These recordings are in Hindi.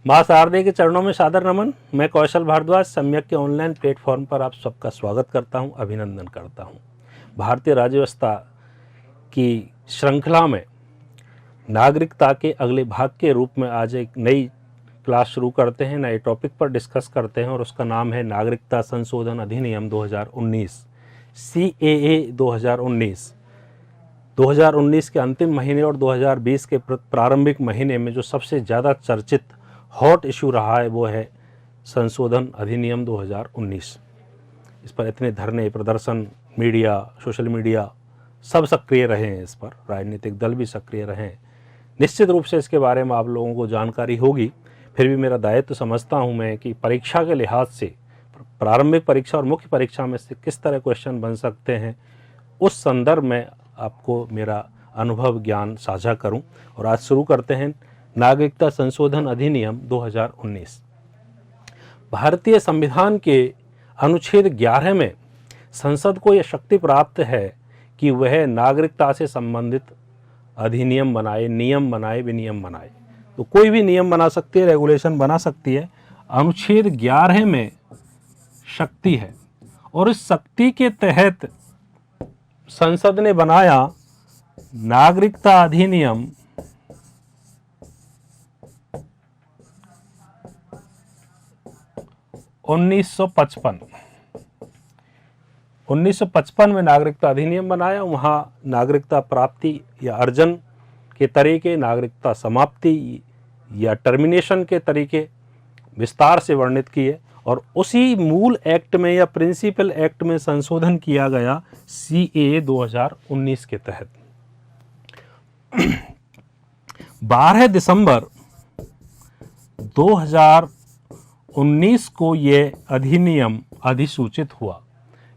माँ शारदे के चरणों में सादर नमन। मैं कौशल भारद्वाज सम्यक के ऑनलाइन प्लेटफॉर्म पर आप सबका स्वागत करता हूं, अभिनंदन करता हूं। भारतीय राज्य व्यवस्था की श्रृंखला में नागरिकता के अगले भाग के रूप में आज एक नई क्लास शुरू करते हैं, नए टॉपिक पर डिस्कस करते हैं और उसका नाम है नागरिकता संशोधन अधिनियम 2019 CAA 2019। 2019 के अंतिम महीने और 2020 के प्रारंभिक महीने में जो सबसे ज़्यादा चर्चित हॉट इशू रहा है वो है संशोधन अधिनियम 2019। इस पर इतने धरने, प्रदर्शन, मीडिया, सोशल मीडिया सब सक्रिय रहे हैं, इस पर राजनीतिक दल भी सक्रिय रहे हैं। निश्चित रूप से इसके बारे में आप लोगों को जानकारी होगी, फिर भी मेरा दायित्व समझता हूं मैं कि परीक्षा के लिहाज से प्रारंभिक परीक्षा और मुख्य परीक्षा में से किस तरह क्वेश्चन बन सकते हैं, उस संदर्भ में आपको मेरा अनुभव ज्ञान साझा करूं। और आज शुरू करते हैं नागरिकता संशोधन अधिनियम 2019। भारतीय संविधान के अनुच्छेद 11 में संसद को यह शक्ति प्राप्त है कि वह नागरिकता से संबंधित अधिनियम बनाए, नियम बनाए, विनियम बनाए। तो कोई भी नियम बना सकती है, रेगुलेशन बना सकती है। अनुच्छेद 11 में शक्ति है और इस शक्ति के तहत संसद ने बनाया नागरिकता अधिनियम 1955 में नागरिकता अधिनियम बनाया। वहाँ नागरिकता प्राप्ति या अर्जन के तरीके, नागरिकता समाप्ति या टर्मिनेशन के तरीके विस्तार से वर्णित किए और उसी मूल एक्ट में या प्रिंसिपल एक्ट में संशोधन किया गया CAA 2019 के तहत। 12 दिसंबर 2019 को ये अधिनियम अधिसूचित हुआ।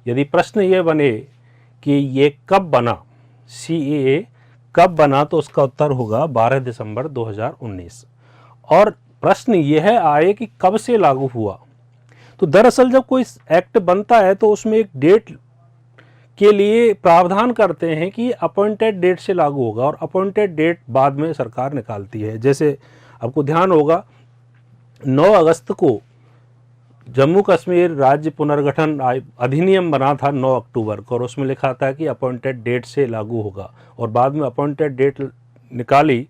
यदि प्रश्न ये बने कि ये कब बना, CAA कब बना, तो उसका उत्तर होगा 12 दिसंबर 2019। और प्रश्न यह आए कि कब से लागू हुआ, तो दरअसल जब कोई एक्ट बनता है तो उसमें एक डेट के लिए प्रावधान करते हैं कि अपॉइंटेड डेट से लागू होगा और अपॉइंटेड डेट बाद में सरकार निकालती है। जैसे आपको ध्यान होगा 9 अगस्त को जम्मू कश्मीर राज्य पुनर्गठन अधिनियम बना था 9 अक्टूबर को, और उसमें लिखा था कि अपॉइंटेड डेट से लागू होगा और बाद में अपॉइंटेड डेट निकाली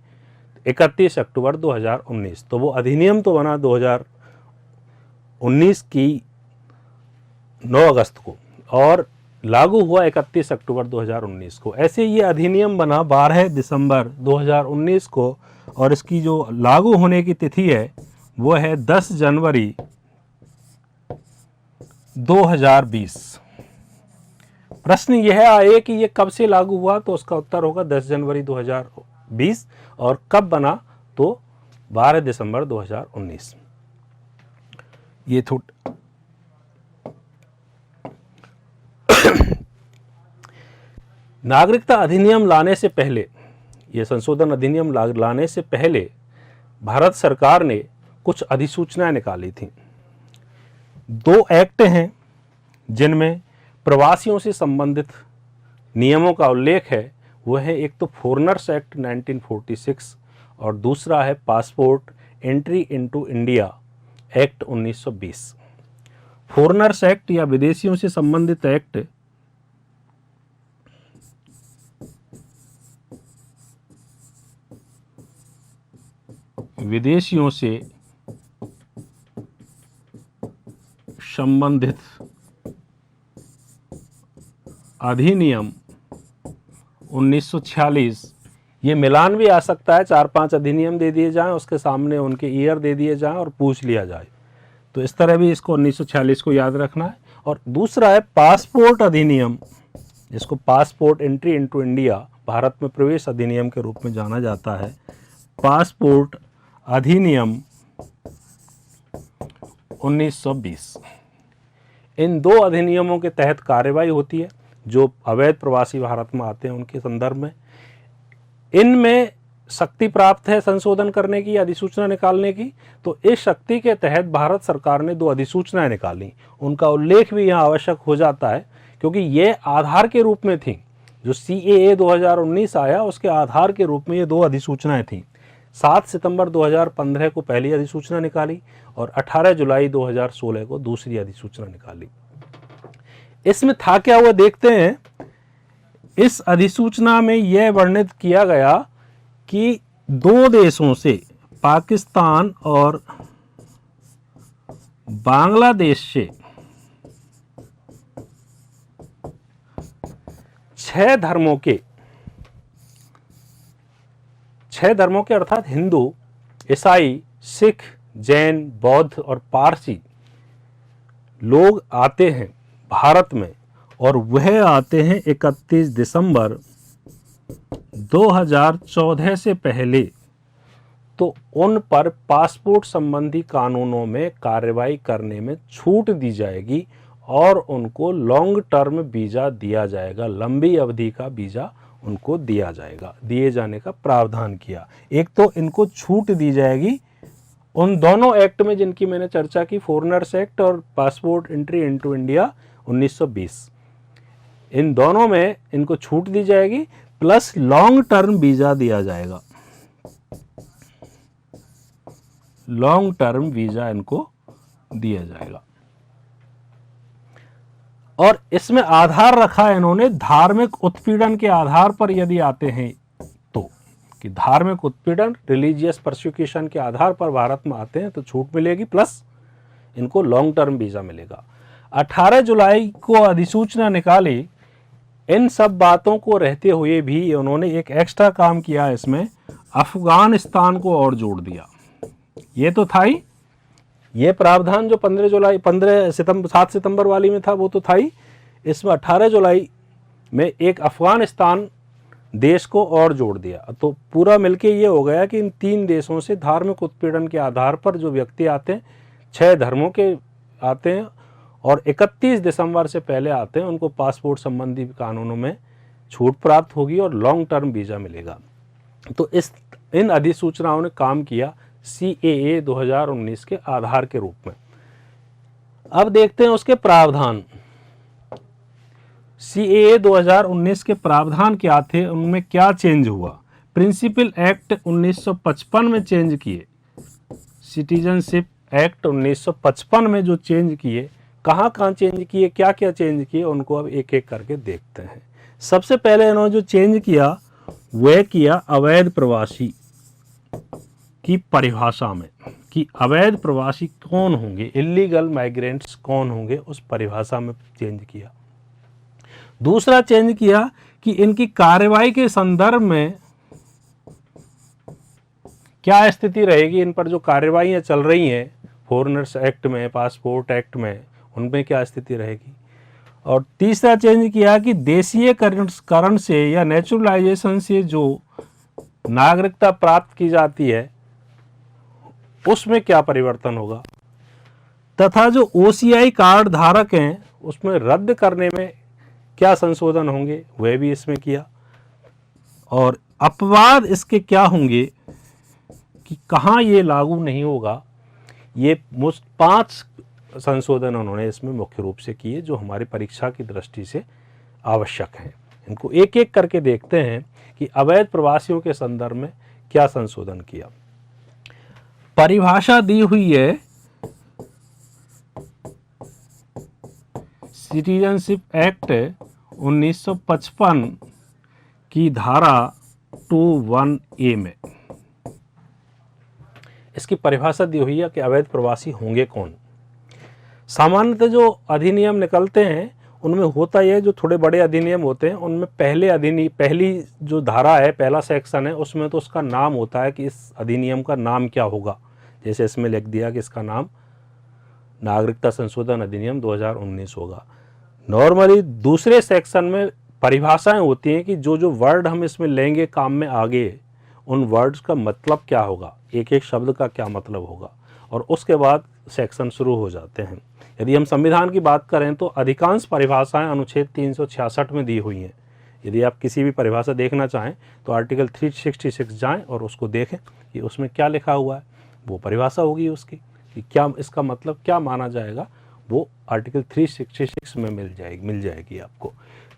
31 अक्टूबर 2019। तो वो अधिनियम तो बना 2019 की 9 अगस्त को और लागू हुआ 31 अक्टूबर 2019 को। ऐसे ये अधिनियम बना 12 दिसंबर 2019 को और इसकी जो लागू होने की तिथि है वो है 10 जनवरी 2020। प्रश्न यह आए कि ये कब से लागू हुआ, तो उसका उत्तर होगा 10 जनवरी 2020 और कब बना, तो 12 दिसंबर 2019। ये नागरिकता अधिनियम लाने से पहले, ये संशोधन अधिनियम लाने से पहले भारत सरकार ने कुछ अधिसूचनाएं निकाली थी। 2 एक्ट हैं जिनमें प्रवासियों से संबंधित नियमों का उल्लेख है। वह है एक तो फॉरेनर्स एक्ट 1946 और दूसरा है passport entry into India act 1920। Foreigners act या विदेशियों से संबंधित एक्ट विदेशियों से संबंधित अधिनियम 1946। ये मिलान भी आ सकता है, 4-5 अधिनियम दे दिए जाएं, उसके सामने उनके ईयर दे दिए जाएं और पूछ लिया जाए, तो इस तरह भी इसको 1946 को याद रखना है। और दूसरा है पासपोर्ट अधिनियम, जिसको passport entry into India, Bharat में प्रवेश अधिनियम के रूप में जाना जाता है। पासपोर्ट अधिनियम 1920। इन 2 अधिनियमों के तहत कार्रवाई होती है जो अवैध प्रवासी भारत में आते हैं उनके संदर्भ में। इनमें शक्ति प्राप्त है संशोधन करने की, अधिसूचना निकालने की। तो इस शक्ति के तहत भारत सरकार ने 2 अधिसूचनाएं निकाली। उनका उल्लेख भी यहाँ आवश्यक हो जाता है क्योंकि ये आधार के रूप में थी। जो CAA 2019 आया उसके आधार के रूप में ये 2 अधिसूचनाएं थीं। 7 सितंबर 2015 को पहली अधिसूचना निकाली और 18 जुलाई 2016 को दूसरी अधिसूचना निकाली। इसमें था क्या हुआ देखते हैं। इस अधिसूचना में यह वर्णित किया गया कि दो देशों से, पाकिस्तान और बांग्लादेश से 6 धर्मों के अर्थात हिंदू, ईसाई, सिख, जैन, बौद्ध और पारसी लोग आते हैं भारत में, और वह आते हैं 31 दिसंबर 2014 से पहले, तो उन पर पासपोर्ट संबंधी कानूनों में कार्रवाई करने में छूट दी जाएगी और उनको लॉन्ग टर्म वीज़ा दिया जाएगा, लंबी अवधि का वीज़ा उनको दिया जाएगा, दिए जाने का प्रावधान किया। एक तो इनको छूट दी जाएगी उन दोनों एक्ट में जिनकी मैंने चर्चा की, फॉरेनर्स एक्ट और पासपोर्ट एंट्री इनटू इंडिया 1920, इन दोनों में इनको छूट दी जाएगी, प्लस लॉन्ग टर्म वीज़ा दिया जाएगा, लॉन्ग टर्म वीज़ा इनको दिया जाएगा। और इसमें आधार रखा है इन्होंने धार्मिक उत्पीड़न के आधार पर यदि आते हैं तो, कि धार्मिक उत्पीड़न, रिलीजियस परसिक्यूशन के आधार पर भारत में आते हैं तो छूट मिलेगी, प्लस इनको लॉन्ग टर्म वीज़ा मिलेगा। 18 जुलाई को अधिसूचना निकाली। इन सब बातों को रहते हुए भी उन्होंने एक एक्स्ट्रा काम किया, इसमें अफगानिस्तान को और जोड़ दिया। ये तो था ही, ये प्रावधान जो 7 सितंबर वाली में था वो तो था ही, इसमें 18 जुलाई में एक अफगानिस्तान देश को और जोड़ दिया। तो पूरा मिलके ये हो गया कि इन 3 देशों से धार्मिक उत्पीड़न के आधार पर जो व्यक्ति आते हैं, 6 धर्मों के आते हैं और 31 दिसंबर से पहले आते हैं, उनको पासपोर्ट संबंधी कानूनों में छूट प्राप्त होगी और लॉन्ग टर्म वीज़ा मिलेगा। तो इन अधिसूचनाओं ने काम किया CAA 2019 के आधार के रूप में। अब देखते हैं उसके प्रावधान। CAA 2019 के प्रावधान क्या थे, उनमें क्या चेंज हुआ। प्रिंसिपल एक्ट 1955 में चेंज किए, सिटीजनशिप एक्ट 1955 में जो चेंज किए, कहाँ चेंज किए, क्या क्या चेंज किए, उनको अब एक एक करके देखते हैं। सबसे पहले इन्होंने जो चेंज किया वह किया अवैध प्रवासी की परिभाषा में, कि अवैध प्रवासी कौन होंगे, इलीगल माइग्रेंट्स कौन होंगे, उस परिभाषा में चेंज किया। दूसरा चेंज किया कि इनकी कार्रवाई के संदर्भ में क्या स्थिति रहेगी, इन पर जो कार्रवाइयाँ चल रही हैं फॉरेनर्स एक्ट में, पासपोर्ट एक्ट में, उनमें क्या स्थिति रहेगी। और तीसरा चेंज किया कि देशीयकरण से या नेचुरलाइजेशन से जो नागरिकता प्राप्त की जाती है उसमें क्या परिवर्तन होगा, तथा जो OCI कार्ड धारक हैं उसमें रद्द करने में क्या संशोधन होंगे, वह भी इसमें किया। और अपवाद इसके क्या होंगे कि कहाँ ये लागू नहीं होगा, ये 5 संशोधन उन्होंने इसमें मुख्य रूप से किए जो हमारी परीक्षा की दृष्टि से आवश्यक हैं। इनको एक एक करके देखते हैं कि अवैध प्रवासियों के संदर्भ में क्या संशोधन किया। परिभाषा दी हुई है सिटीजनशिप एक्ट 1955 की धारा 21A में इसकी परिभाषा दी हुई है कि अवैध प्रवासी होंगे कौन। सामान्यतः जो अधिनियम निकलते हैं उनमें होता यह, जो थोड़े बड़े अधिनियम होते हैं उनमें पहली जो धारा है, पहला सेक्शन है, उसमें तो उसका नाम होता है कि इस अधिनियम का नाम क्या होगा। जैसे इसमें लिख दिया कि इसका नाम नागरिकता संशोधन अधिनियम 2019 होगा। नॉर्मली दूसरे सेक्शन में परिभाषाएं होती हैं कि जो वर्ड हम इसमें लेंगे काम में आगे, उन वर्ड्स का मतलब क्या होगा, एक एक शब्द का क्या मतलब होगा, और उसके बाद सेक्शन शुरू हो जाते हैं। यदि हम संविधान की बात करें तो अधिकांश परिभाषाएं अनुच्छेद 366 में दी हुई हैं। यदि आप किसी भी परिभाषा देखना चाहें तो आर्टिकल 366 जाएं और उसको देखें कि उसमें क्या लिखा हुआ है, वो परिभाषा होगी उसकी, कि क्या इसका मतलब क्या माना जाएगा, वो आर्टिकल 366 में मिल जाएगी आपको।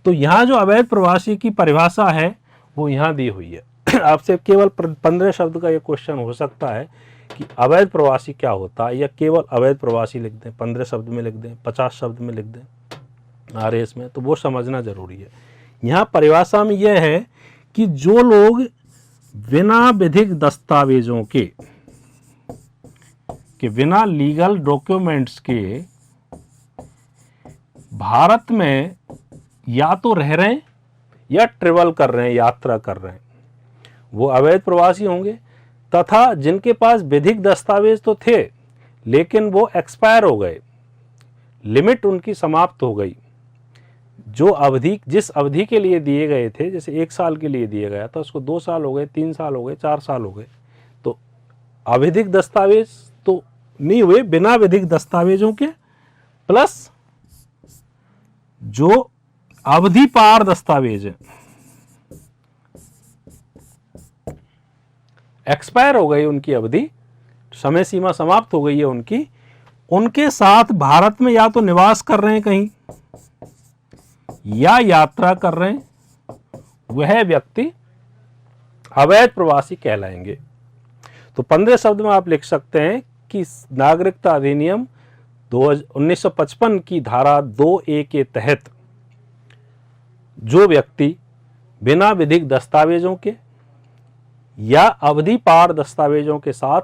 तो यहाँ जो अवैध प्रवासी की परिभाषा है वो यहाँ दी हुई है। आपसे केवल 15 शब्द का ये क्वेश्चन हो सकता है कि अवैध प्रवासी क्या होता है, या केवल अवैध प्रवासी लिख दें, 15 शब्द में लिख दें, 50 शब्द में लिख दें आरएस में, तो वो समझना जरूरी है। यहाँ परिभाषा में यह है कि जो लोग बिना विधिक दस्तावेजों के बिना लीगल डॉक्यूमेंट्स के भारत में या तो रह रहे हैं या ट्रेवल कर रहे हैं, यात्रा कर रहे हैं, वो अवैध प्रवासी होंगे। तथा जिनके पास विधिक दस्तावेज तो थे लेकिन वो एक्सपायर हो गए, लिमिट उनकी समाप्त हो गई, जो अवधि जिस अवधि के लिए दिए गए थे, जैसे 1 साल के लिए दिया गया था उसको 2 साल हो गए, 3 साल हो गए, 4 साल हो गए, तो अविधिक दस्तावेज तो नहीं हुए, बिना विधिक दस्तावेजों के प्लस जो अवधि पार दस्तावेज है एक्सपायर हो गई, उनकी अवधि समय सीमा समाप्त हो गई है उनकी, उनके साथ भारत में या तो निवास कर रहे हैं कहीं या यात्रा कर रहे हैं, वह व्यक्ति अवैध प्रवासी कहलाएंगे। तो 15 शब्द में आप लिख सकते हैं कि नागरिकता अधिनियम 1955 की धारा 2A के तहत जो व्यक्ति बिना विधिक दस्तावेजों के या अवधि पार दस्तावेजों के साथ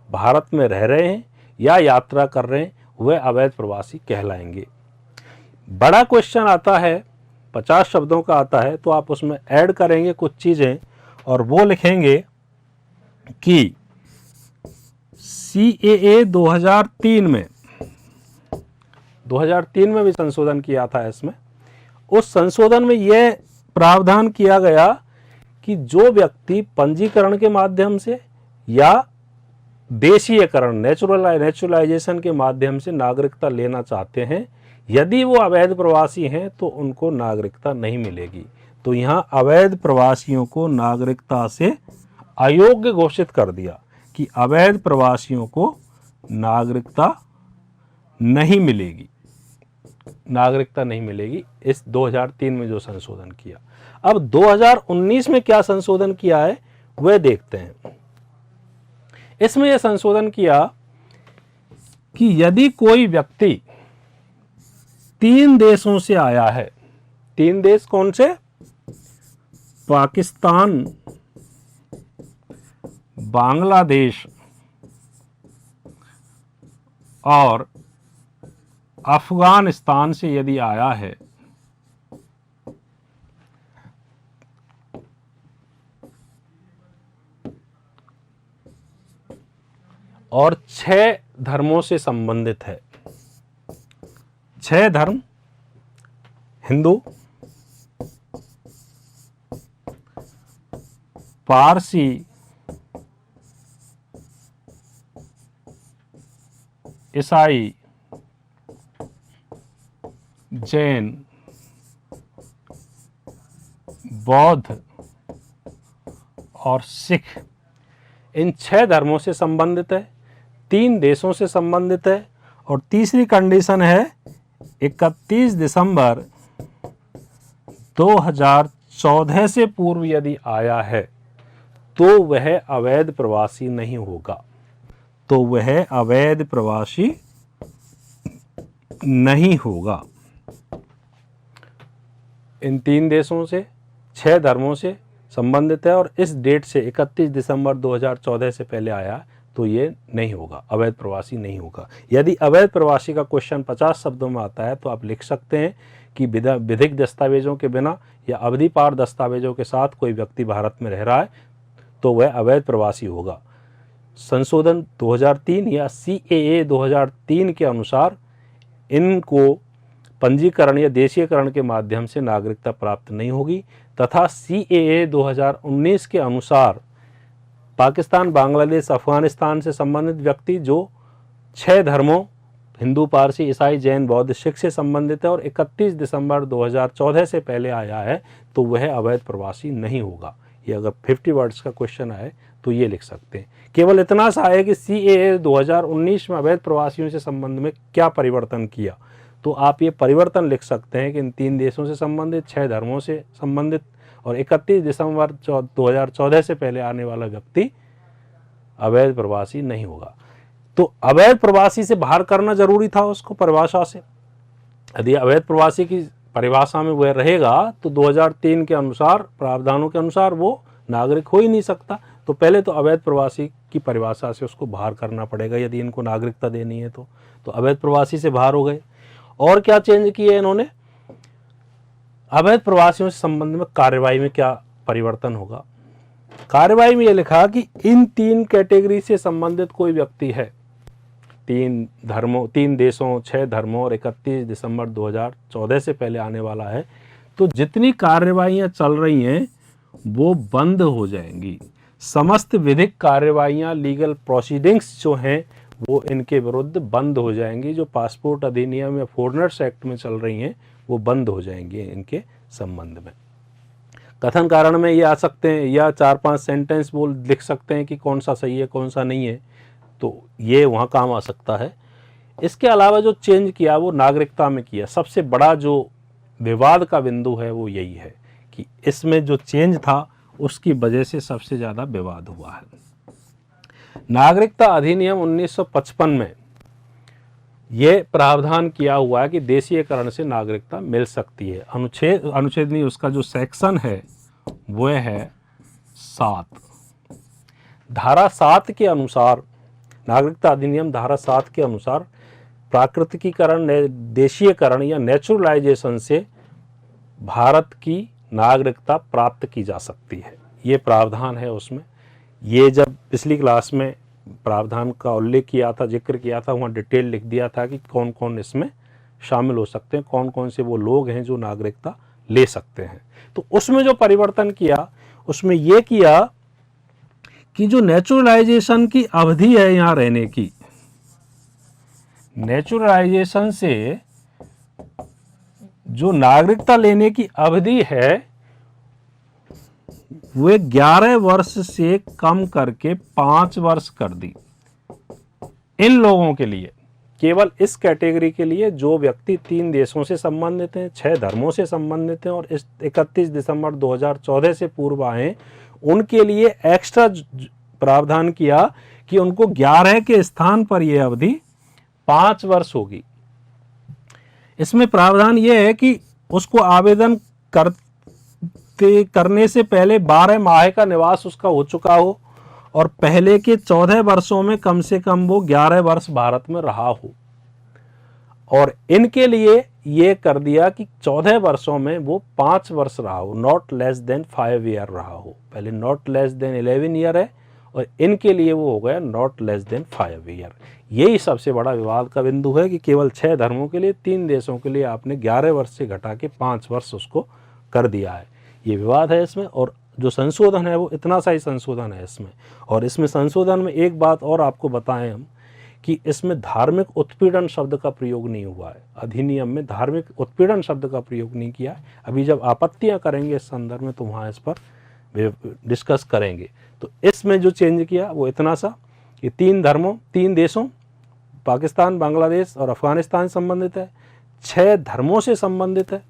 भारत में रह रहे हैं या यात्रा कर रहे हैं, वह अवैध प्रवासी कहलाएंगे। बड़ा क्वेश्चन आता है, 50 शब्दों का आता है, तो आप उसमें ऐड करेंगे कुछ चीज़ें और वो लिखेंगे कि CAA 2003 में भी संशोधन किया था इसमें। उस संशोधन में यह प्रावधान किया गया कि जो व्यक्ति पंजीकरण के माध्यम से या देशीयकरण नेचुरलाइजेशन के माध्यम से नागरिकता लेना चाहते हैं, यदि वो अवैध प्रवासी हैं तो उनको नागरिकता नहीं मिलेगी। तो यहाँ अवैध प्रवासियों को नागरिकता से अयोग्य घोषित कर दिया कि अवैध प्रवासियों को नागरिकता नहीं मिलेगी, नागरिकता नहीं मिलेगी, इस 2003 में जो संशोधन किया। अब 2019 में क्या संशोधन किया है वह देखते हैं। इसमें यह संशोधन किया कि यदि कोई व्यक्ति 3 देशों से आया है, 3 देश कौन से? पाकिस्तान, बांग्लादेश और अफगानिस्तान से यदि आया है और 6 धर्मों से संबंधित है, 6 धर्म, हिंदू, पारसी, ईसाई, जैन, बौद्ध और सिख, इन 6 धर्मों से संबंधित है, 3 देशों से संबंधित है, और तीसरी कंडीशन है 31 दिसंबर 2014 से पूर्व यदि आया है तो वह अवैध प्रवासी नहीं होगा, तो वह अवैध प्रवासी नहीं होगा। इन 3 देशों से, 6 धर्मों से संबंधित है और इस डेट से 31 दिसंबर 2014 से पहले आया तो ये नहीं होगा, अवैध प्रवासी नहीं होगा। यदि अवैध प्रवासी का क्वेश्चन 50 शब्दों में आता है तो आप लिख सकते हैं कि विधिक दस्तावेजों के बिना या अवधि पार दस्तावेजों के साथ कोई व्यक्ति भारत में रह रहा है तो वह अवैध प्रवासी होगा। संशोधन 2003 या CAA 2003 के अनुसार इनको पंजीकरण या देशीयकरण के माध्यम से नागरिकता प्राप्त नहीं होगी, तथा CAA 2019 के अनुसार पाकिस्तान, बांग्लादेश, अफगानिस्तान से संबंधित व्यक्ति जो 6 धर्मों हिंदू, पारसी, ईसाई, जैन, बौद्ध, सिख से संबंधित है और 31 दिसंबर 2014 से पहले आया है तो वह अवैध प्रवासी नहीं होगा। ये अगर 50 वर्ड्स का क्वेश्चन आए तो ये लिख सकते हैं। केवल इतना सा है कि CAA 2019 में अवैध प्रवासियों से संबंध में क्या परिवर्तन किया, तो आप ये परिवर्तन लिख सकते हैं कि इन 3 देशों से संबंधित, 6 धर्मों से संबंधित और 31 दिसंबर 2014 से पहले आने वाला व्यक्ति अवैध प्रवासी नहीं होगा। तो अवैध प्रवासी से बाहर करना जरूरी था उसको परिभाषा से। यदि अवैध प्रवासी की परिभाषा में वह रहेगा तो 2003 के अनुसार, प्रावधानों के अनुसार वो नागरिक हो ही नहीं सकता। तो पहले तो अवैध प्रवासी की परिभाषा से उसको बाहर करना पड़ेगा यदि इनको नागरिकता देनी है तो अवैध प्रवासी से बाहर हो गए। और क्या चेंज किए इन्होंने, अवैध प्रवासियों से संबंध में कार्यवाही में क्या परिवर्तन होगा। कार्यवाही में यह लिखा कि इन 3 कैटेगरी से संबंधित कोई व्यक्ति है, 3 देशों, 6 धर्मों और 31 दिसंबर 2014 से पहले आने वाला है, तो जितनी कार्यवाहियां चल रही हैं वो बंद हो जाएंगी। समस्त विधिक कार्यवाहियां, लीगल प्रोसीडिंग्स जो हैं वो इनके विरुद्ध बंद हो जाएंगी। जो पासपोर्ट अधिनियम या फॉरेनर्स एक्ट में चल रही हैं वो बंद हो जाएंगी इनके संबंध में। कथन कारण में ये आ सकते हैं या 4-5 सेंटेंस बोल लिख सकते हैं कि कौन सा सही है कौन सा नहीं है, तो ये वहाँ काम आ सकता है। इसके अलावा जो चेंज किया वो नागरिकता में किया। सबसे बड़ा जो विवाद का बिंदु है वो यही है कि इसमें जो चेंज था उसकी वजह से सबसे ज़्यादा विवाद हुआ है। नागरिकता अधिनियम 1955 में ये प्रावधान किया हुआ है कि देशीयकरण से नागरिकता मिल सकती है। अनुच्छेद नहीं, उसका जो सेक्शन है वो है 7। धारा 7 के अनुसार, नागरिकता अधिनियम धारा 7 के अनुसार प्राकृतिकीकरण, देशीयकरण या नेचुरलाइजेशन से भारत की नागरिकता प्राप्त की जा सकती है। ये प्रावधान है उसमें। ये जब पिछली क्लास में प्रावधान का उल्लेख किया था, जिक्र किया था, वहाँ डिटेल लिख दिया था कि कौन कौन इसमें शामिल हो सकते हैं, कौन कौन से वो लोग हैं जो नागरिकता ले सकते हैं। तो उसमें जो परिवर्तन किया उसमें ये किया कि जो नेचुरलाइजेशन की अवधि है यहाँ रहने की, नेचुरलाइजेशन से जो नागरिकता लेने की अवधि है वे 11 वर्ष से कम करके 5 वर्ष कर दी। इन लोगों के लिए, केवल इस कैटेगरी के लिए जो व्यक्ति 3 देशों से संबंधित हैं, 6 धर्मों से संबंधित हैं और इस 31 दिसंबर 2014 से पूर्व आए, उनके लिए एक्स्ट्रा प्रावधान किया कि उनको 11 के स्थान पर यह अवधि 5 वर्ष होगी। इसमें प्रावधान यह है कि उसको आवेदन करने से पहले 12 माह का निवास उसका हो चुका हो और पहले के 14 वर्षों में कम से कम वो 11 वर्ष भारत में रहा हो। और इनके लिए ये कर दिया कि 14 वर्षों में वो 5 वर्ष रहा हो, नॉट लेस देन 5 ईयर रहा हो। पहले नॉट लेस देन 11 ईयर है और इनके लिए वो हो गया नॉट लेस देन 5 ईयर। यही सबसे बड़ा विवाद का बिंदु है कि केवल 6 धर्मों के लिए, 3 देशों के लिए आपने 11 वर्ष से घटा के 5 वर्ष उसको कर दिया है। ये विवाद है इसमें। और जो संशोधन है वो इतना सा ही संशोधन है इसमें। और इसमें संशोधन में एक बात और आपको बताएं हम कि इसमें धार्मिक उत्पीड़न शब्द का प्रयोग नहीं हुआ है। अधिनियम में धार्मिक उत्पीड़न शब्द का प्रयोग नहीं किया है। अभी जब आपत्तियां करेंगे इस संदर्भ में तो वहाँ इस पर डिस्कस करेंगे। तो इसमें जो चेंज किया वो इतना सा कि 3 देशों पाकिस्तान, बांग्लादेश और अफगानिस्तान संबंधित है, 6 धर्मों से संबंधित है,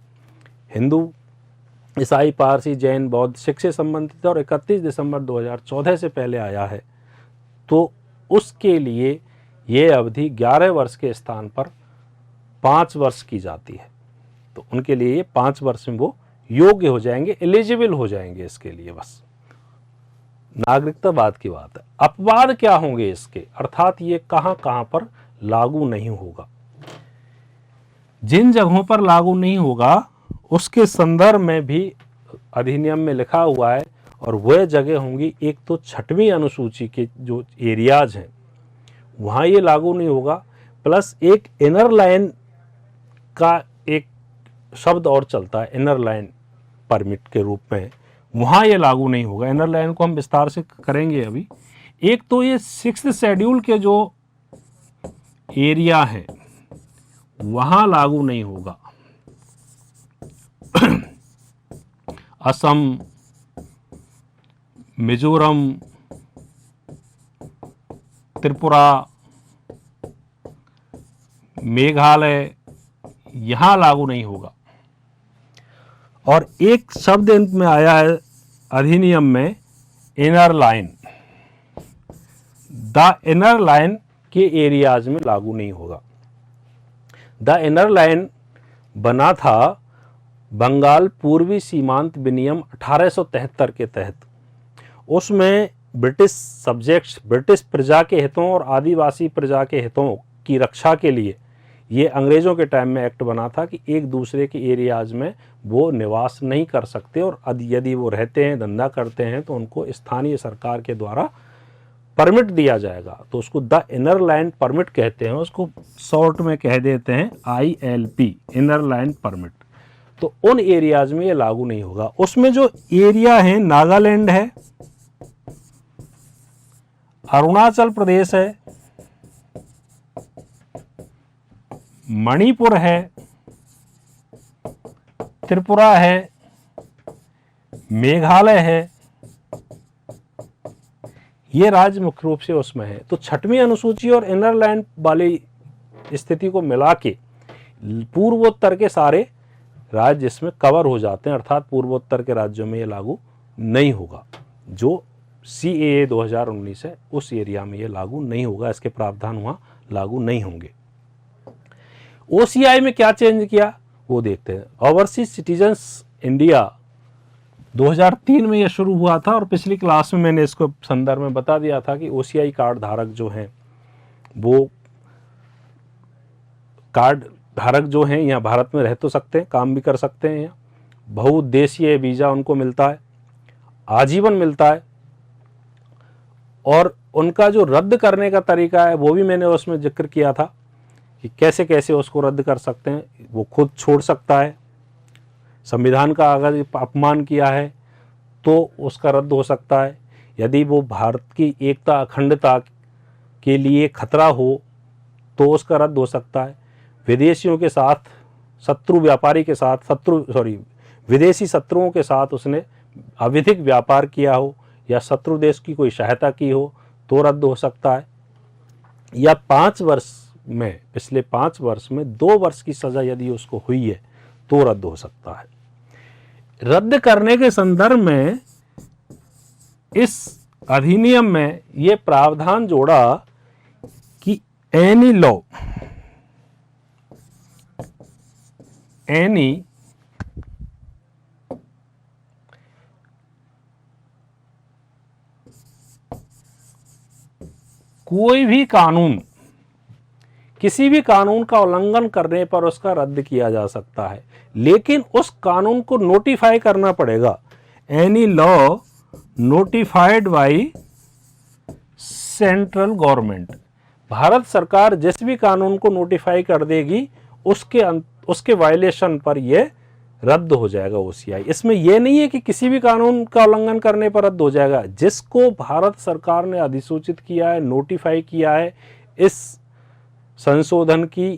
हिंदू, ईसाई, पारसी, जैन, बौद्ध, सिख से संबंधित है और 31 दिसंबर 2014 से पहले आया है, तो उसके लिए ये अवधि 11 वर्ष के स्थान पर 5 वर्ष की जाती है। तो उनके लिए ये 5 वर्ष में वो योग्य हो जाएंगे, एलिजिबल हो जाएंगे इसके लिए। बस नागरिकता बाद की बात है। अपवाद क्या होंगे इसके, अर्थात ये कहां कहां पर लागू नहीं होगा। जिन जगहों पर लागू नहीं होगा उसके संदर्भ में भी अधिनियम में लिखा हुआ है और वह जगह होंगी, एक तो 6वीं अनुसूची के जो एरियाज हैं वहाँ ये लागू नहीं होगा, प्लस एक इनर लाइन का एक शब्द और चलता है इनर लाइन परमिट के रूप में, वहाँ ये लागू नहीं होगा। इनर लाइन को हम विस्तार से करेंगे अभी। एक तो ये 6th शेड्यूल के जो एरिया हैं वहाँ लागू नहीं होगा। असम, मिजोरम, त्रिपुरा, मेघालय, यहाँ लागू नहीं होगा। और एक शब्द इनमें आया है अधिनियम में, inner line. The inner line के एरियाज में लागू नहीं होगा। द इनर लाइन बना था बंगाल पूर्वी सीमांत विनियम 1873 के तहत। उसमें ब्रिटिश सब्जेक्ट्स, ब्रिटिश प्रजा के हितों और आदिवासी प्रजा के हितों की रक्षा के लिए ये अंग्रेज़ों के टाइम में एक्ट बना था कि एक दूसरे के एरियाज में वो निवास नहीं कर सकते, और यदि वो रहते हैं, धंधा करते हैं, तो उनको स्थानीय सरकार के द्वारा परमिट दिया जाएगा। तो उसको द इनर लाइन परमिट कहते हैं, उसको शॉर्ट में कह देते हैं ILP, इनर लाइन परमिट। तो उन एरियाज में ये लागू नहीं होगा। उसमें जो एरिया है, नागालैंड है, अरुणाचल प्रदेश है, मणिपुर है, त्रिपुरा है, मेघालय है, ये राज्य मुख्य रूप से उसमें है। तो 6वीं अनुसूची और इनर लाइन वाली स्थिति को मिला के पूर्वोत्तर के सारे राज्य इसमें कवर हो जाते हैं, अर्थात पूर्वोत्तर के राज्यों में ये लागू नहीं होगा। जो CAA 2019 है उस एरिया में ये लागू नहीं होगा, इसके प्रावधान वहाँ लागू नहीं होंगे। OCI में क्या चेंज किया वो देखते हैं। ओवरसीज सिटीजन्स इंडिया 2003 में ये शुरू हुआ था, और पिछली क्लास में मैंने इसको संदर्भ में बता दिया था कि OCI कार्ड धारक जो हैं, वो कार्ड धारक जो हैं यहाँ भारत में रह तो सकते हैं, काम भी कर सकते हैं, यहाँ बहुउद्देशीय वीज़ा उनको मिलता है, आजीवन मिलता है, और उनका जो रद्द करने का तरीका है वो भी मैंने उसमें जिक्र किया था कि कैसे कैसे उसको रद्द कर सकते हैं। वो खुद छोड़ सकता है, संविधान का अगर अपमान किया है तो उसका रद्द हो सकता है, यदि वो भारत की एकता अखंडता के लिए खतरा हो तो उसका रद्द हो सकता है, विदेशियों के साथ शत्रु व्यापारी के साथ विदेशी शत्रुओं के साथ उसने अविधिक व्यापार किया हो या शत्रु देश की कोई सहायता की हो तो रद्द हो सकता है, या 5 वर्ष में, पिछले 5 वर्ष में 2 वर्ष की सजा यदि उसको हुई है तो रद्द हो सकता है। रद्द करने के संदर्भ में इस अधिनियम में ये प्रावधान जोड़ा कि एनी लॉ, एनी कोई भी कानून, किसी भी कानून का उल्लंघन करने पर उसका रद्द किया जा सकता है, लेकिन उस कानून को नोटिफाई करना पड़ेगा। Any law notified by central government, Bharat सरकार जिस भी कानून को नोटिफाई कर देगी उसके वायलेशन पर यह रद्द हो जाएगा OCI। इसमें यह नहीं है कि किसी भी कानून का उल्लंघन करने पर रद्द हो जाएगा, जिसको भारत सरकार ने अधिसूचित किया है, नोटिफाई किया है, इस संशोधन की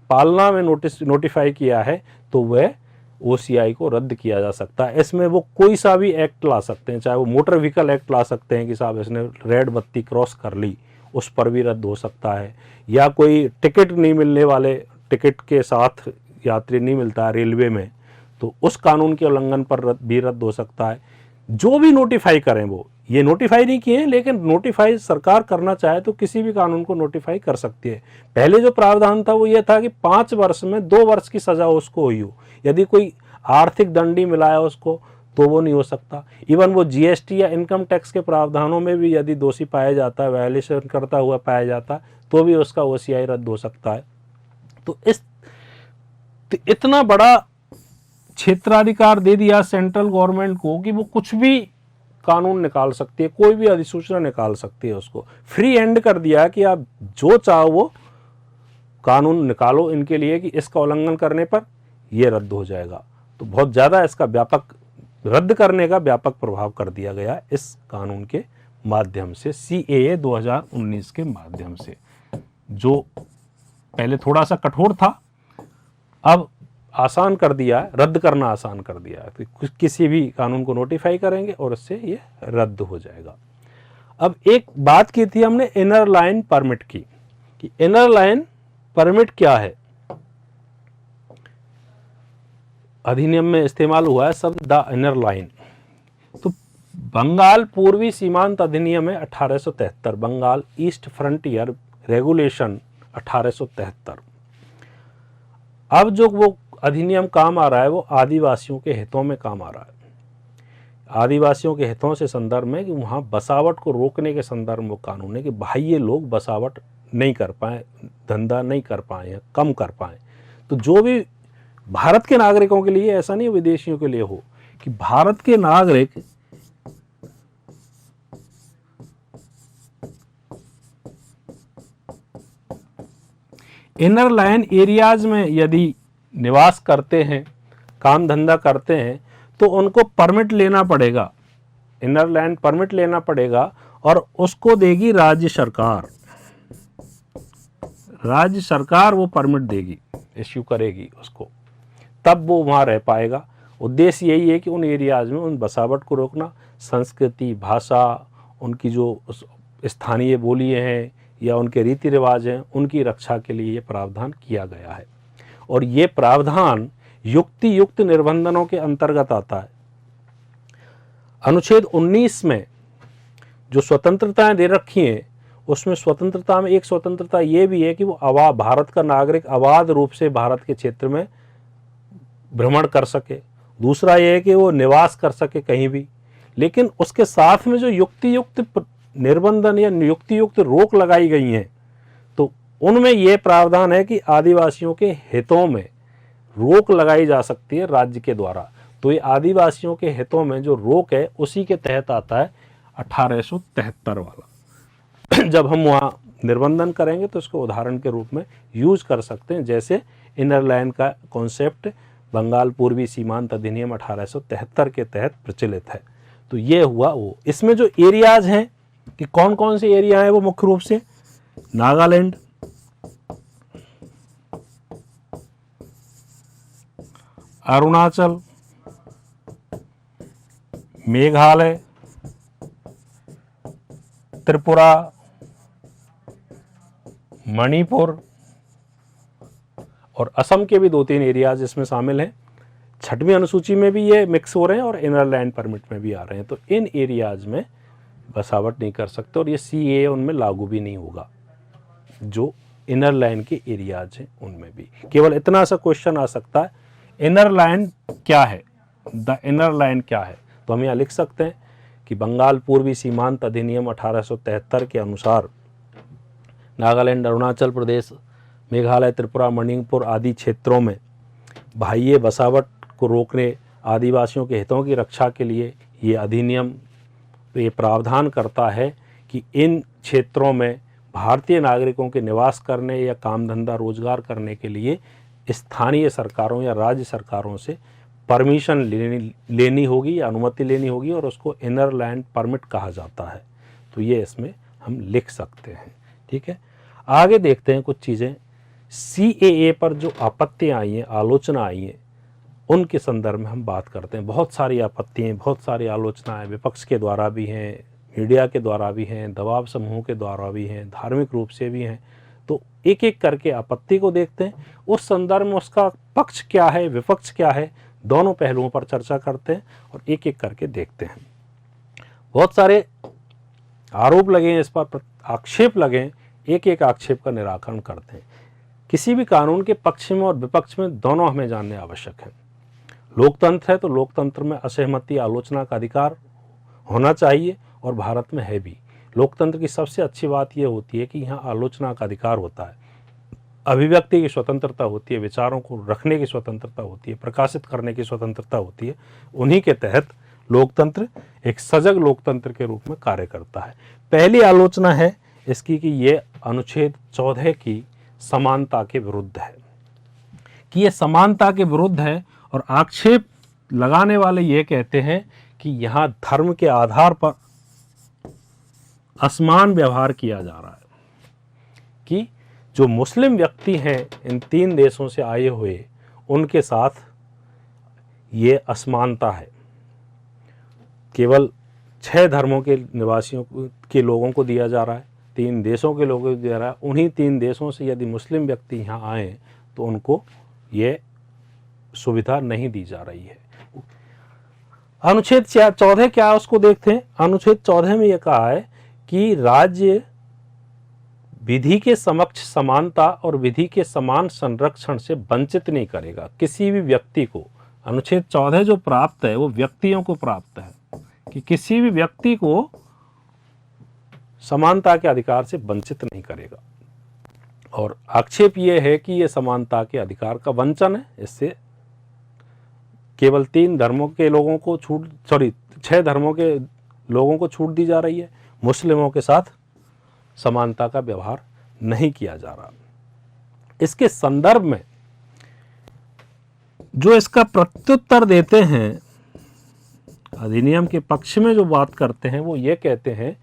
पालना में नोटिफाई किया है, तो वह OCI को रद्द किया जा सकता है। इसमें वो कोई सा भी एक्ट ला सकते हैं, चाहे वो मोटर व्हीकल एक्ट ला सकते हैं कि साहब इसने रेड बत्ती क्रॉस कर ली, उस पर भी रद्द हो सकता है, या कोई टिकट नहीं मिलने वाले, टिकट के साथ यात्री नहीं मिलता है रेलवे में, तो उस कानून के उल्लंघन पर भी रद्द हो सकता है। जो भी नोटिफाई करें, वो ये नोटिफाई नहीं किए हैं, लेकिन नोटिफाई सरकार करना चाहे तो किसी भी कानून को नोटिफाई कर सकती है। पहले जो प्रावधान था वो ये था कि 5 वर्ष में 2 वर्ष की सजा उसको हुई हो, यदि कोई आर्थिक दंडी मिला है उसको तो वो नहीं हो सकता। इवन वो GST या इनकम टैक्स के प्रावधानों में भी यदि दोषी पाया जाता है, वायलेशन करता हुआ पाया जाता है, तो भी उसका OCI रद्द हो सकता है। तो इतना बड़ा क्षेत्राधिकार दे दिया सेंट्रल गवर्नमेंट को कि वो कुछ भी कानून निकाल सकती है, कोई भी अधिसूचना निकाल सकती है, उसको फ्री एंड कर दिया कि आप जो चाहो वो कानून निकालो इनके लिए कि इसका उल्लंघन करने पर यह रद्द हो जाएगा। तो बहुत ज़्यादा इसका व्यापक रद्द करने का व्यापक प्रभाव कर दिया गया इस कानून के माध्यम से, CAA 2019 के माध्यम से। जो पहले थोड़ा सा कठोर था, अब आसान कर दिया है, रद्द करना आसान कर दिया है। तो किसी भी कानून को नोटिफाई करेंगे और उससे ये रद्द हो जाएगा। अब एक बात की थी हमने इनर लाइन परमिट की, कि इनर लाइन परमिट क्या है। अधिनियम में इस्तेमाल हुआ है शब्द द इनर लाइन। तो बंगाल पूर्वी सीमांत अधिनियम है 1873, बंगाल ईस्ट फ्रंटियर रेगुलेशन 1873। अब जो वो अधिनियम काम आ रहा है वो आदिवासियों के हितों में काम आ रहा है। आदिवासियों के हितों से संदर्भ में कि वहाँ बसावट को रोकने के संदर्भ में वो कानून है कि भाई ये लोग बसावट नहीं कर पाए, धंधा नहीं कर पाए, कम कर पाए। तो जो भी भारत के नागरिकों के लिए, ऐसा नहीं विदेशियों के लिए हो, कि भारत के नागरिक इनर लाइन एरियाज में यदि निवास करते हैं, काम धंधा करते हैं, तो उनको परमिट लेना पड़ेगा, इनर लाइन परमिट लेना पड़ेगा, और उसको देगी राज्य सरकार। राज्य सरकार वो परमिट देगी, इश्यू करेगी उसको, तब वो वहाँ रह पाएगा। उद्देश्य यही है कि उन एरियाज में उन बसावट को रोकना, संस्कृति, भाषा, उनकी जो स्थानीय बोलियाँ हैं या उनके रीति रिवाज हैं, उनकी रक्षा के लिए ये प्रावधान किया गया है। और ये प्रावधान युक्ति युक्त निर्बंधनों के अंतर्गत आता है। अनुच्छेद 19 में जो स्वतंत्रताएं दे रखी हैं, उसमें स्वतंत्रता में एक स्वतंत्रता ये भी है कि वो भारत का नागरिक अबाध रूप से भारत के क्षेत्र में भ्रमण कर सके। दूसरा ये है कि वो निवास कर सके कहीं भी। लेकिन उसके साथ में जो युक्ति युक्त निर्बंधन या युक्ति युक्त रोक लगाई गई हैं, तो उनमें ये प्रावधान है कि आदिवासियों के हितों में रोक लगाई जा सकती है राज्य के द्वारा। तो ये आदिवासियों के हितों में जो रोक है उसी के तहत आता है 1873 वाला। जब हम वहाँ निर्बंधन करेंगे तो इसको उदाहरण के रूप में यूज कर सकते हैं, जैसे इनर लाइन का कॉन्सेप्ट बंगाल पूर्वी सीमांत अधिनियम 1873 के तहत प्रचलित है। तो ये हुआ वो। इसमें जो एरियाज हैं कि कौन कौन से एरिया हैं, वो मुख्य रूप से नागालैंड, अरुणाचल, मेघालय, त्रिपुरा, मणिपुर और असम के भी 2-3 एरियाज इसमें शामिल हैं। 6वीं अनुसूची में भी ये मिक्स हो रहे हैं और इनर लाइन परमिट में भी आ रहे हैं। तो इन एरियाज में बसावट नहीं कर सकते और ये CAA उनमें लागू भी नहीं होगा। जो इनर लाइन के एरियाज हैं उनमें भी केवल इतना सा क्वेश्चन आ सकता है, इनर लाइन क्या है, द इनर लाइन क्या है। तो हम यहाँ लिख सकते हैं कि बंगाल पूर्वी सीमांत अधिनियम 1873 के अनुसार नागालैंड, अरुणाचल प्रदेश, मेघालय, त्रिपुरा, मणिपुर आदि क्षेत्रों में बाह्य बसावट को रोकने, आदिवासियों के हितों की रक्षा के लिए ये अधिनियम ये प्रावधान करता है कि इन क्षेत्रों में भारतीय नागरिकों के निवास करने या काम धंधा रोजगार करने के लिए स्थानीय सरकारों या राज्य सरकारों से परमिशन लेनी होगी या अनुमति लेनी होगी, और उसको इनर लैंड परमिट कहा जाता है। तो ये इसमें हम लिख सकते हैं। ठीक है, आगे देखते हैं कुछ चीज़ें। CAA पर जो आपत्तियाँ आई हैं, आलोचना आई हैं, उनके संदर्भ में हम बात करते हैं। बहुत सारी आपत्तियाँ, बहुत सारी आलोचनाएं विपक्ष के द्वारा भी हैं, मीडिया के द्वारा भी हैं, दबाव समूह के द्वारा भी हैं, धार्मिक रूप से भी हैं। तो एक एक करके आपत्ति को देखते हैं, उस संदर्भ में उसका पक्ष क्या है, विपक्ष क्या है, दोनों पहलुओं पर चर्चा करते हैं और एक एक करके देखते हैं। बहुत सारे आरोप लगे हैं इस पर, आक्षेप लगे, एक एक आक्षेप का निराकरण करते हैं। किसी भी कानून के पक्ष में और विपक्ष में दोनों हमें जानने आवश्यक है। लोकतंत्र है तो लोकतंत्र में असहमति, आलोचना का अधिकार होना चाहिए और भारत में है भी। लोकतंत्र की सबसे अच्छी बात यह होती है कि यहाँ आलोचना का अधिकार होता है, अभिव्यक्ति की स्वतंत्रता होती है, विचारों को रखने की स्वतंत्रता होती है, प्रकाशित करने की स्वतंत्रता होती है। उन्हीं के तहत लोकतंत्र एक सजग लोकतंत्र के रूप में कार्य करता है। पहली आलोचना है इसकी कि ये अनुच्छेद 14 की समानता के विरुद्ध है, कि ये समानता के विरुद्ध है। और आक्षेप लगाने वाले ये कहते हैं कि यहाँ धर्म के आधार पर असमान व्यवहार किया जा रहा है, कि जो मुस्लिम व्यक्ति हैं इन 3 देशों से आए हुए, उनके साथ ये असमानता है। केवल 6 धर्मों के निवासियों के लोगों को दिया जा रहा है, 3 देशों के लोगों को दिया जा रहा है। उन्हीं 3 देशों से यदि मुस्लिम व्यक्ति यहाँ आए तो उनको ये सुविधा नहीं दी जा रही है। अनुच्छेद 14 क्या है उसको देखते हैं। अनुच्छेद 14 में यह कहा है कि राज्य विधि के समक्ष समानता और विधि के समान संरक्षण से वंचित नहीं करेगा किसी भी व्यक्ति को। अनुच्छेद 14 जो प्राप्त है वो व्यक्तियों को प्राप्त है कि किसी भी व्यक्ति को समानता के अधिकार से वंचित नहीं करेगा। और आक्षेप ये है कि ये समानता के अधिकार का वंचन है। इससे केवल 3 धर्मों के लोगों को छूट 6 धर्मों के लोगों को छूट दी जा रही है, मुस्लिमों के साथ समानता का व्यवहार नहीं किया जा रहा। इसके संदर्भ में जो इसका प्रत्युत्तर देते हैं, अधिनियम के पक्ष में जो बात करते हैं वो ये कहते हैं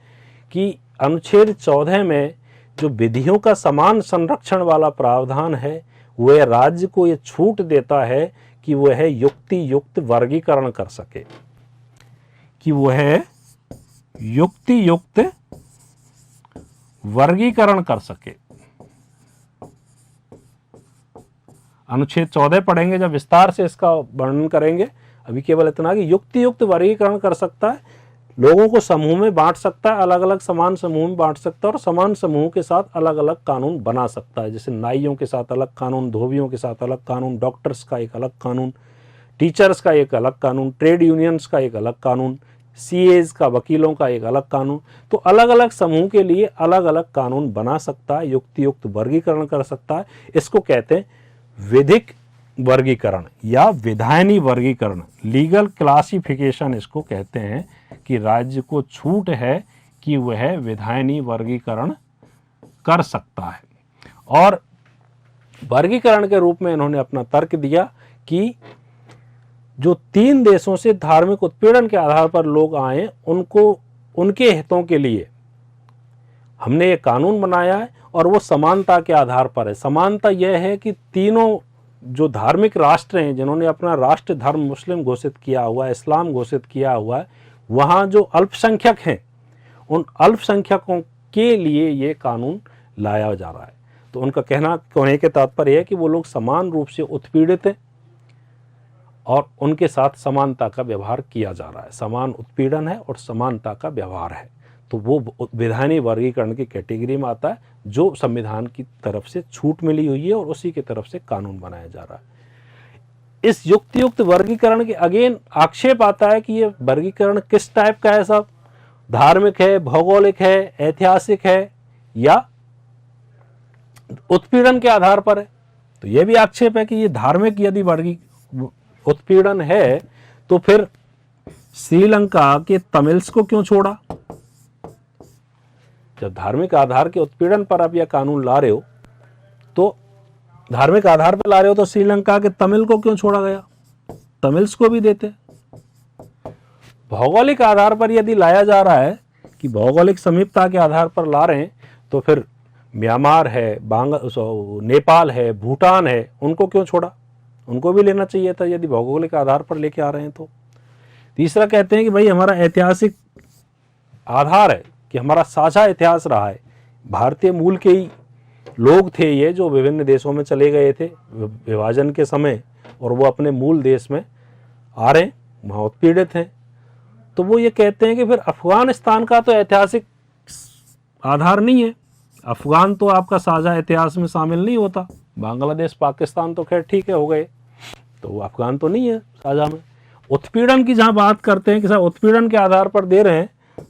कि अनुच्छेद 14 में जो विधियों का समान संरक्षण वाला प्रावधान है वह राज्य को ये छूट देता है कि वह युक्ति युक्त वर्गीकरण कर सके, कि वह युक्ति युक्त वर्गीकरण कर सके। अनुच्छेद 14 पढ़ेंगे जब विस्तार से इसका वर्णन करेंगे। अभी केवल इतना कि युक्ति युक्त वर्गीकरण कर सकता है, लोगों को समूह में बांट सकता है, अलग अलग समान समूह में बांट सकता है और समान समूह के साथ अलग अलग कानून बना सकता है। जैसे नाइयों के साथ अलग कानून, धोबियों के साथ अलग कानून, डॉक्टर्स का एक अलग कानून, टीचर्स का एक अलग कानून, ट्रेड यूनियंस का एक अलग कानून, सीएज का, वकीलों का एक अलग कानून। तो अलग अलग समूह के लिए अलग अलग कानून बना सकता है, युक्ति युक्त वर्गीकरण कर सकता है। इसको कहते हैं विधिक वर्गीकरण या विधायनी वर्गीकरण, लीगल क्लासिफिकेशन इसको कहते हैं, कि राज्य को छूट है कि वह विधायनी वर्गीकरण कर सकता है। और वर्गीकरण के रूप में इन्होंने अपना तर्क दिया कि जो 3 देशों से धार्मिक उत्पीड़न के आधार पर लोग आए, उनको उनके हितों के लिए हमने ये कानून बनाया है और वो समानता के आधार पर है। समानता यह है कि तीनों जो धार्मिक राष्ट्र हैं जिन्होंने अपना राष्ट्र धर्म मुस्लिम घोषित किया हुआ है, इस्लाम घोषित किया हुआ है, वहाँ जो अल्पसंख्यक हैं उन अल्पसंख्यकों के लिए ये कानून लाया जा रहा है। तो उनका कहने के तात्पर्य है कि वो लोग समान रूप से उत्पीड़ित हैं और उनके साथ समानता का व्यवहार किया जा रहा है। समान उत्पीड़न है और समानता का व्यवहार है, तो वो विधायनी वर्गीकरण की कैटेगरी में आता है, जो संविधान की तरफ से छूट मिली हुई है और उसी की तरफ से कानून बनाया जा रहा है। इस युक्ति युक्त वर्गीकरण के अगेन आक्षेप आता है कि ये वर्गीकरण किस टाइप का है साहब, धार्मिक है, भौगोलिक है, ऐतिहासिक है या उत्पीड़न के आधार पर है। तो यह भी आक्षेप है कि ये धार्मिक यदि उत्पीड़न है तो फिर श्रीलंका के तमिल्स को क्यों छोड़ा। जब धार्मिक आधार के उत्पीड़न पर आप यह कानून ला रहे हो तो धार्मिक आधार पर ला रहे हो तो श्रीलंका के तमिल को क्यों छोड़ा गया, तमिल्स को भी देते। भौगोलिक आधार पर यदि लाया जा रहा है कि भौगोलिक समीपता के आधार पर ला रहे हैं तो फिर म्यांमार है, नेपाल है, भूटान है, उनको क्यों छोड़ा, उनको भी लेना चाहिए था यदि भौगोलिक आधार पर लेके आ रहे हैं तो। तीसरा कहते हैं कि भाई हमारा ऐतिहासिक आधार है कि हमारा साझा इतिहास रहा है, भारतीय मूल के ही लोग थे ये जो विभिन्न देशों में चले गए थे विभाजन के समय और वो अपने मूल देश में आ रहे हैं, वहाँ उत्पीड़ित हैं। तो वो ये कहते हैं कि फिर अफगानिस्तान का तो ऐतिहासिक आधार नहीं है, अफगान तो आपका साझा इतिहास में शामिल नहीं होता, बांग्लादेश पाकिस्तान तो खैर ठीक है हो गए, तो वो अफगान तो नहीं है साझा में। उत्पीड़न की जहाँ बात करते हैं कि साहब उत्पीड़न के आधार पर दे रहे हैं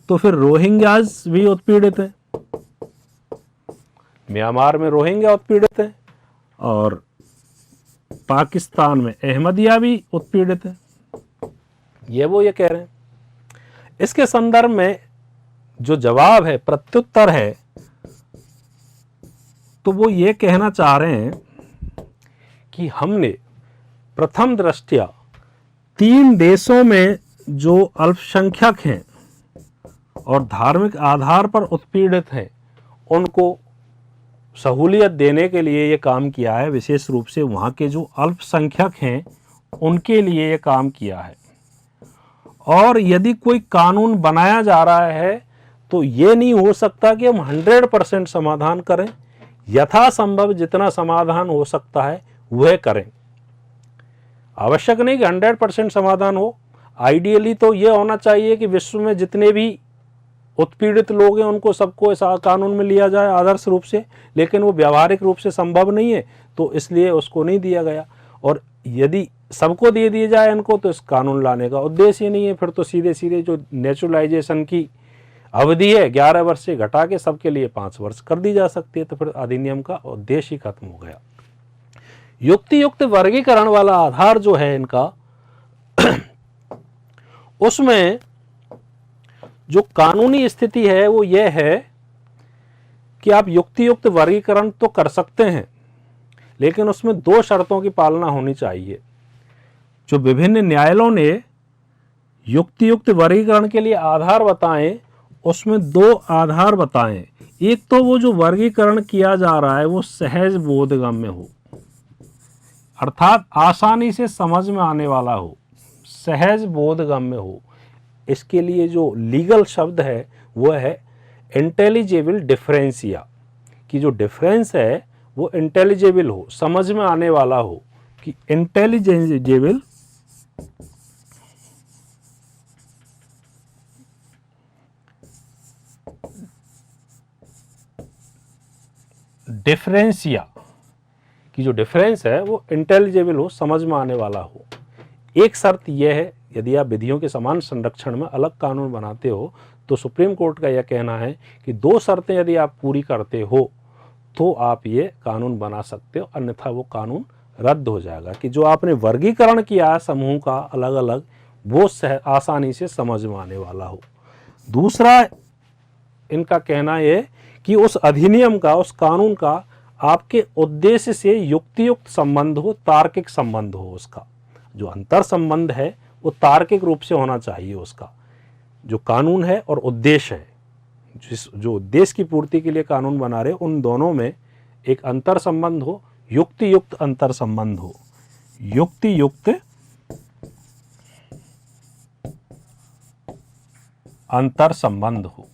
तो फिर रोहिंग्याज भी उत्पीड़ित हैं, म्यांमार में रोहिंग्या उत्पीड़ित हैं और पाकिस्तान में अहमदिया भी उत्पीड़ित हैं, ये कह रहे हैं। इसके संदर्भ में जो जवाब है, प्रत्युत्तर है, तो वो ये कहना चाह रहे हैं कि हमने प्रथम दृष्टया 3 देशों में जो अल्पसंख्यक हैं और धार्मिक आधार पर उत्पीड़ित हैं उनको सहूलियत देने के लिए ये काम किया है, विशेष रूप से वहाँ के जो अल्पसंख्यक हैं उनके लिए ये काम किया है। और यदि कोई कानून बनाया जा रहा है तो ये नहीं हो सकता कि हम 100% समाधान करें, यथासंभव जितना समाधान हो सकता है वह करें। आवश्यक नहीं कि 100% समाधान हो। आइडियली तो ये होना चाहिए कि विश्व में जितने भी उत्पीड़ित लोग हैं उनको सबको इस कानून में लिया जाए आदर्श रूप से, लेकिन वो व्यावहारिक रूप से संभव नहीं है, तो इसलिए उसको नहीं दिया गया। और यदि सबको दे दिया जाए इनको, तो इस कानून लाने का उद्देश्य ही नहीं है। फिर तो सीधे सीधे जो नेचुरलाइजेशन की अवधि है 11 वर्ष से घटा के सबके लिए 5 वर्ष कर दी जा सकती है, तो फिर अधिनियम का उद्देश्य ही खत्म हो गया। युक्ति युक्त वर्गीकरण वाला आधार जो है इनका, उसमें जो कानूनी स्थिति है वो ये है कि आप युक्ति युक्त वर्गीकरण तो कर सकते हैं, लेकिन उसमें 2 शर्तों की पालना होनी चाहिए। जो विभिन्न न्यायालयों ने युक्ति युक्त वर्गीकरण के लिए आधार बताएं, उसमें 2 आधार बताएं। एक तो वो जो वर्गीकरण किया जा रहा है वो सहज बोधगम्य हो, अर्थात आसानी से समझ में आने वाला हो, सहज बोधगम्य हो। इसके लिए जो लीगल शब्द है वो है इंटेलिजिबल डिफरेंसिया, कि जो डिफरेंस है वो इंटेलिजिबल हो, समझ में आने वाला हो, कि इंटेलिजिबल डिफरेंसिया, कि जो डिफरेंस है वो इंटेलिजिबल हो, समझ में आने वाला हो। एक शर्त यह है, यदि आप विधियों के समान संरक्षण में अलग कानून बनाते हो तो सुप्रीम कोर्ट का यह कहना है कि 2 शर्तें यदि आप पूरी करते हो तो आप ये कानून बना सकते हो, अन्यथा वो कानून रद्द हो जाएगा। कि जो आपने वर्गीकरण किया है समूह का अलग अलग, वो आसानी से समझ में आने वाला हो। दूसरा इनका कहना है कि उस अधिनियम का, उस कानून का आपके उद्देश्य से युक्तियुक्त संबंध हो, तार्किक संबंध हो। उसका जो अंतर संबंध है वो तार्किक रूप से होना चाहिए। उसका जो कानून है और उद्देश्य है, जो उद्देश्य की पूर्ति के लिए कानून बना रहे, उन दोनों में एक अंतर संबंध हो, युक्ति युक्त अंतर संबंध हो, युक्ति युक्त अंतर संबंध हो।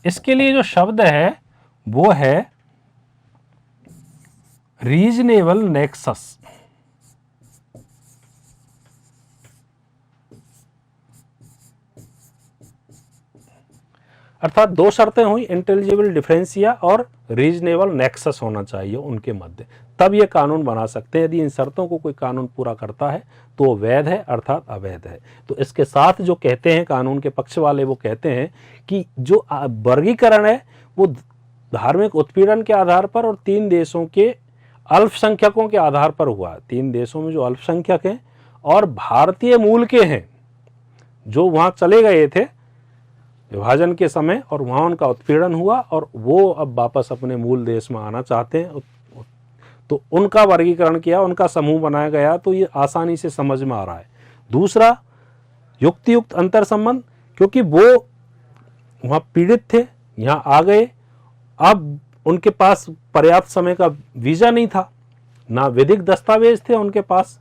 इसके लिए जो शब्द है वो है रीजनेबल नेक्सस। अर्थात 2 शर्तें हुई, इंटेलिजिबल डिफरेंसिया और रीजनेबल नेक्सस होना चाहिए उनके मध्य, तब ये कानून बना सकते हैं। यदि इन शर्तों को कोई कानून पूरा करता है तो वो वैध है, अर्थात अवैध है। तो इसके साथ जो कहते हैं कानून के पक्ष वाले, वो कहते हैं कि जो वर्गीकरण है वो धार्मिक उत्पीड़न के आधार पर और 3 देशों के अल्पसंख्यकों के आधार पर हुआ। 3 देशों में जो अल्पसंख्यक हैं और भारतीय मूल के हैं, जो वहाँ चले गए थे विभाजन के समय और वहाँ उनका उत्पीड़न हुआ और वो अब वापस अपने मूल देश में आना चाहते हैं, तो उनका वर्गीकरण किया, उनका समूह बनाया गया, तो ये आसानी से समझ में आ रहा है। दूसरा युक्तियुक्त अंतर संबंध, क्योंकि वो वहाँ पीड़ित थे, यहाँ आ गए, अब उनके पास पर्याप्त समय का वीज़ा नहीं था, ना विधिक दस्तावेज थे उनके पास,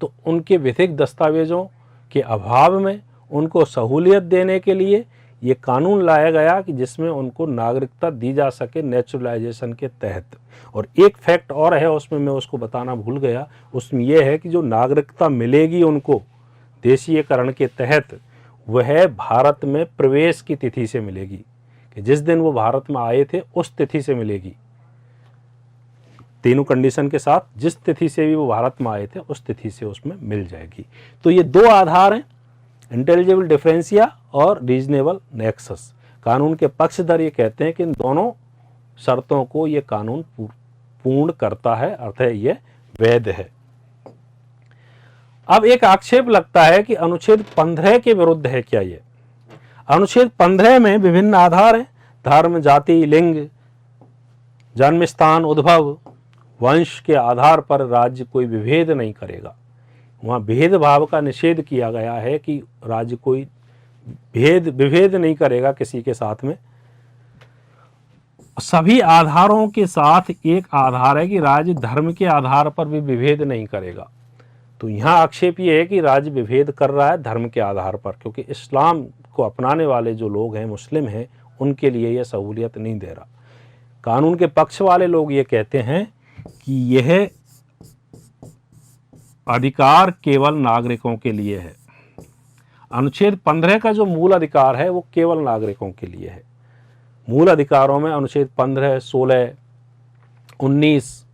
तो उनके विधिक दस्तावेजों के अभाव में उनको सहूलियत देने के लिए ये कानून लाया गया कि जिसमें उनको नागरिकता दी जा सके नेचुरलाइजेशन के तहत। और एक फैक्ट और है उसमें, मैं उसको बताना भूल गया, उसमें यह है कि जो नागरिकता मिलेगी उनको देशीयकरण के तहत, वह भारत में प्रवेश की तिथि से मिलेगी, कि जिस दिन वो भारत में आए थे उस तिथि से मिलेगी। तीनों कंडीशन के साथ, जिस तिथि से भी वो भारत में आए थे उस तिथि से उसमें मिल जाएगी। तो ये 2 आधार हैं, इंटेलिजिबल डिफरेंसिया और रीजनेबल नेक्सस। कानून के पक्षधर ये कहते हैं कि इन दोनों शर्तों को ये कानून पूर्ण करता है, अर्थात ये वैध है। अब एक आक्षेप लगता है कि अनुच्छेद 15 के विरुद्ध है क्या ये। अनुच्छेद 15 में विभिन्न आधार हैं, धर्म, जाति, लिंग, जन्म स्थान, उद्भव, वंश के आधार पर राज्य कोई विभेद नहीं करेगा। वहाँ भेदभाव का निषेध किया गया है कि राज्य कोई विभेद नहीं करेगा किसी के साथ में। सभी आधारों के साथ एक आधार है कि राज्य धर्म के आधार पर भी विभेद नहीं करेगा। तो यहाँ आक्षेप ये है कि राज्य विभेद कर रहा है धर्म के आधार पर, क्योंकि इस्लाम को अपनाने वाले जो लोग हैं, मुस्लिम हैं, उनके लिए यह सहूलियत नहीं दे रहा। कानून के पक्ष वाले लोग ये कहते हैं कि यह अधिकार केवल नागरिकों के लिए है। अनुच्छेद 15 का जो मूल अधिकार है वो केवल नागरिकों के लिए है। मूल अधिकारों में अनुच्छेद 15, 16, 19,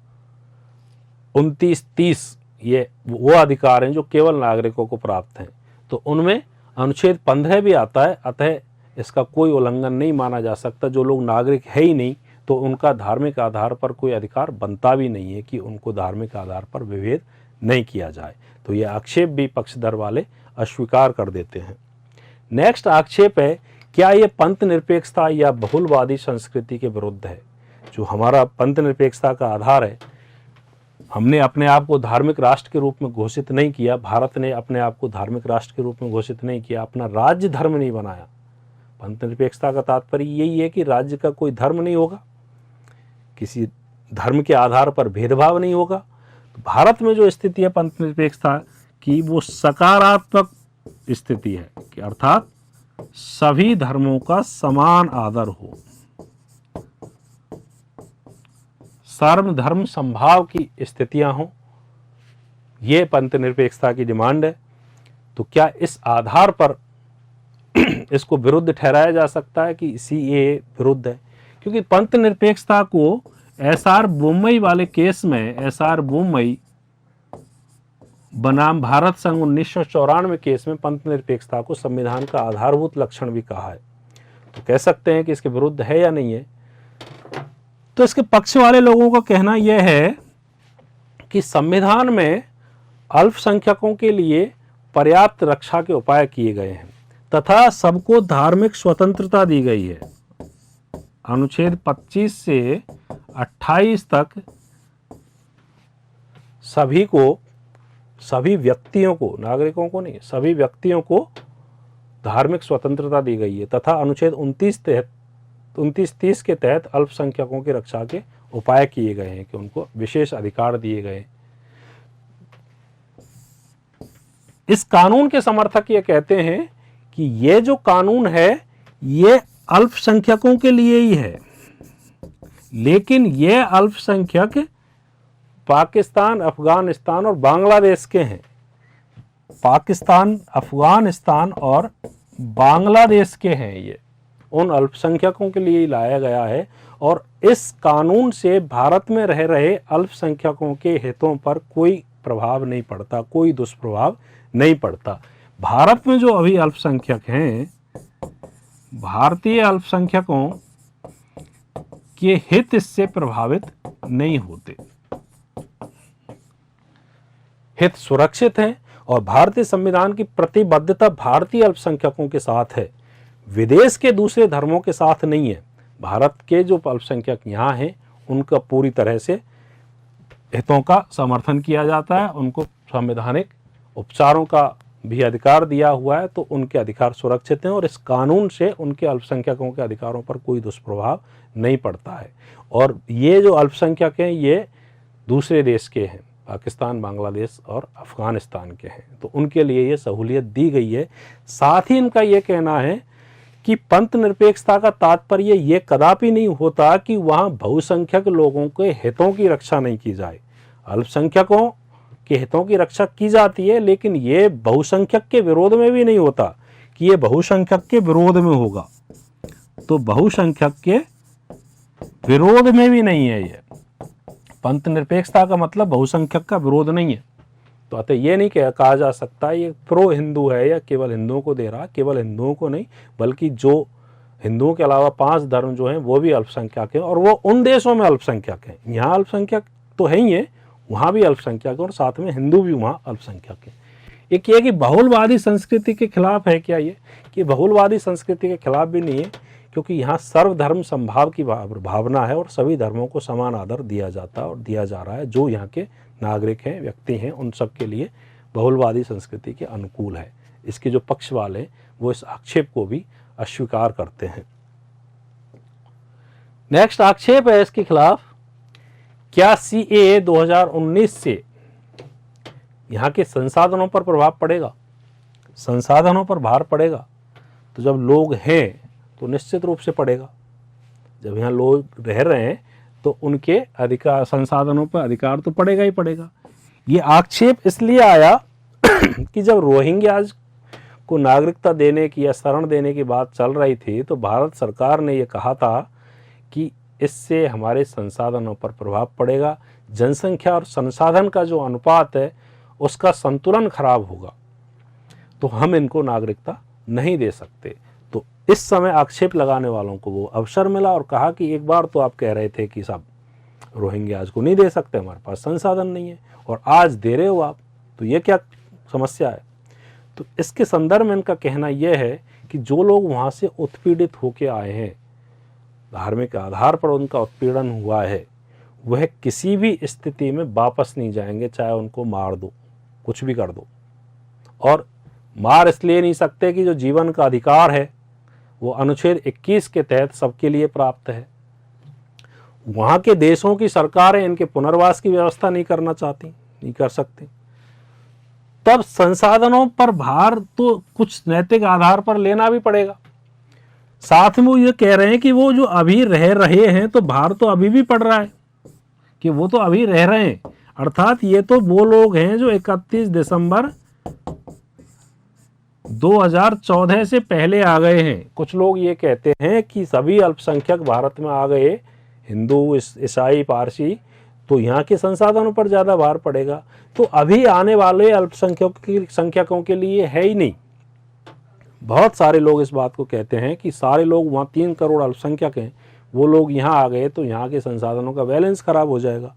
29, 30 ये वो अधिकार हैं जो केवल नागरिकों को प्राप्त हैं। तो उनमें अनुच्छेद 15 भी आता है, अतः इसका कोई उल्लंघन नहीं माना जा सकता। जो लोग नागरिक है ही नहीं तो उनका धार्मिक आधार पर कोई अधिकार बनता भी नहीं है कि उनको धार्मिक आधार पर विभेद नहीं किया जाए। तो ये आक्षेप भी पक्षधर वाले अस्वीकार कर देते हैं। नेक्स्ट आक्षेप है, क्या ये पंथ निरपेक्षता या बहुलवादी संस्कृति के विरुद्ध है। जो हमारा पंथ निरपेक्षता का आधार है, हमने अपने आप को धार्मिक राष्ट्र के रूप में घोषित नहीं किया, भारत ने अपने आप को धार्मिक राष्ट्र के रूप में घोषित नहीं किया, अपना राज्य धर्म नहीं बनाया। पंथ निरपेक्षता का तात्पर्य यही है कि राज्य का कोई धर्म नहीं होगा, किसी धर्म के आधार पर भेदभाव नहीं होगा। तो भारत में जो स्थिति है पंथ निरपेक्षता की, वो सकारात्मक स्थिति है कि अर्थात सभी धर्मों का समान आदर हो, सर्व धर्म संभाव की स्थितियां हो, ये पंथ निरपेक्षता की डिमांड है। तो क्या इस आधार पर इसको विरुद्ध ठहराया जा सकता है कि सीएए विरुद्ध है? क्योंकि पंथ निरपेक्षता को एसआर बोम्मई वाले केस में, एसआर बोम्मई बनाम भारत संघ 1994 केस में पंथ निरपेक्षता को संविधान का आधारभूत लक्षण भी कहा है। तो कह सकते हैं कि इसके विरुद्ध है या नहीं है। तो इसके पक्ष वाले लोगों का कहना यह है कि संविधान में अल्पसंख्यकों के लिए पर्याप्त रक्षा के उपाय किए गए हैं तथा सबको धार्मिक स्वतंत्रता दी गई है। अनुच्छेद 25 से 28 तक सभी व्यक्तियों को, नागरिकों को नहीं, सभी व्यक्तियों को धार्मिक स्वतंत्रता दी गई है तथा अनुच्छेद 29-30 के तहत अल्पसंख्यकों की रक्षा के उपाय किए गए हैं कि उनको विशेष अधिकार दिए गए। इस कानून के समर्थक ये कहते हैं कि ये जो कानून है ये अल्पसंख्यकों के लिए ही है, लेकिन ये अल्पसंख्यक पाकिस्तान, अफगानिस्तान और बांग्लादेश के हैं। पाकिस्तान, अफगानिस्तान और बांग्लादेश के हैं। ये उन अल्पसंख्यकों के लिए लाया गया है और इस कानून से भारत में रह रहे अल्पसंख्यकों के हितों पर कोई प्रभाव नहीं पड़ता, कोई दुष्प्रभाव नहीं पड़ता। भारत में जो अभी अल्पसंख्यक हैं, भारतीय अल्पसंख्यकों के हित इससे प्रभावित नहीं होते, हित सुरक्षित हैं और भारतीय संविधान की प्रतिबद्धता भारतीय अल्पसंख्यकों के साथ है, विदेश के दूसरे धर्मों के साथ नहीं है। भारत के जो अल्पसंख्यक यहाँ हैं उनका पूरी तरह से हितों का समर्थन किया जाता है, उनको संवैधानिक उपचारों का भी अधिकार दिया हुआ है, तो उनके अधिकार सुरक्षित हैं और इस कानून से उनके अल्पसंख्यकों के अधिकारों पर कोई दुष्प्रभाव नहीं पड़ता है। और ये जो अल्पसंख्यक हैं ये दूसरे देश के हैं, पाकिस्तान, बांग्लादेश और अफगानिस्तान के हैं, तो उनके लिए ये सहूलियत दी गई है। साथ ही इनका ये कहना है कि पंथ निरपेक्षता का तात्पर्य ये कदापि नहीं होता कि वहाँ बहुसंख्यक लोगों के हितों की रक्षा नहीं की जाए। अल्पसंख्यकों के हितों की रक्षा की जाती है, लेकिन ये बहुसंख्यक के विरोध में भी नहीं होता कि ये बहुसंख्यक के विरोध में होगा। तो बहुसंख्यक के विरोध में भी नहीं है। ये पंथ निरपेक्षता का मतलब बहुसंख्यक का विरोध नहीं है। तो अतः ये नहीं कहा जा सकता ये प्रो हिंदू है या केवल हिंदुओं को दे रहा। केवल हिंदुओं को नहीं, बल्कि जो हिंदुओं के अलावा 5 धर्म जो हैं वो भी अल्पसंख्यक हैं और वो उन देशों में अल्पसंख्यक हैं। यहाँ अल्पसंख्यक तो है ही है, वहाँ भी अल्पसंख्यक है और साथ में हिंदू भी वहाँ अल्पसंख्यक है। एक ये कि बहुलवादी संस्कृति के खिलाफ है क्या ये, कि बहुलवादी संस्कृति के खिलाफ भी नहीं है, क्योंकि यहाँ सर्वधर्म संभाव की भावना है और सभी धर्मों को समान आदर दिया जाता है और दिया जा रहा है। जो यहाँ के नागरिक हैं, व्यक्ति हैं, उन सब के लिए बहुलवादी संस्कृति के अनुकूल है। इसके जो पक्ष वाले वो इस आक्षेप को भी अस्वीकार करते हैं। नेक्स्ट आक्षेप है इसके खिलाफ, क्या सीएए 2019 से यहाँ के संसाधनों पर प्रभाव पड़ेगा, संसाधनों पर भार पड़ेगा? तो जब लोग हैं तो निश्चित रूप से पड़ेगा। जब यहाँ लोग रह रहे हैं तो उनके अधिकार, संसाधनों पर अधिकार तो पड़ेगा ही पड़ेगा। ये आक्षेप इसलिए आया कि जब रोहिंग्याज को नागरिकता देने की या शरण देने की बात चल रही थी तो भारत सरकार ने ये कहा था कि इससे हमारे संसाधनों पर प्रभाव पड़ेगा, जनसंख्या और संसाधन का जो अनुपात है उसका संतुलन खराब होगा, तो हम इनको नागरिकता नहीं दे सकते। तो इस समय आक्षेप लगाने वालों को वो अवसर मिला और कहा कि एक बार तो आप कह रहे थे कि साहब रोहिंग्याज को नहीं दे सकते, हमारे पास संसाधन नहीं है, और आज दे रहे हो आप, तो ये क्या समस्या है। तो इसके संदर्भ में इनका कहना यह है कि जो लोग वहाँ से उत्पीड़ित होके आए हैं, धार्मिक आधार पर उनका उत्पीड़न हुआ है, वह किसी भी स्थिति में वापस नहीं जाएंगे, चाहे उनको मार दो, कुछ भी कर दो। और मार इसलिए नहीं सकते कि जो जीवन का अधिकार है वो अनुच्छेद 21 के तहत सबके लिए प्राप्त है। वहाँ के देशों की सरकारें इनके पुनर्वास की व्यवस्था नहीं करना चाहती, नहीं कर सकती। तब संसाधनों पर भार तो कुछ नैतिक आधार पर लेना भी पड़ेगा। साथ में वो ये कह रहे हैं कि वो जो अभी रह रहे हैं तो भार तो अभी भी पड़ रहा है, कि वो तो अभी रह रहे हैं, अर्थात ये तो वो लोग हैं जो 31 दिसंबर 2014 से पहले आ गए हैं। कुछ लोग ये कहते हैं कि सभी अल्पसंख्यक भारत में आ गए, हिंदू, ईसाई, पारसी, तो यहाँ के संसाधनों पर ज़्यादा भार पड़ेगा। तो अभी आने वाले अल्पसंख्यकों के लिए है ही नहीं। बहुत सारे लोग इस बात को कहते हैं कि सारे लोग, वहाँ 3 करोड़ अल्पसंख्यक हैं, वो लोग यहाँ आ गए तो यहाँ के संसाधनों का बैलेंस खराब हो जाएगा।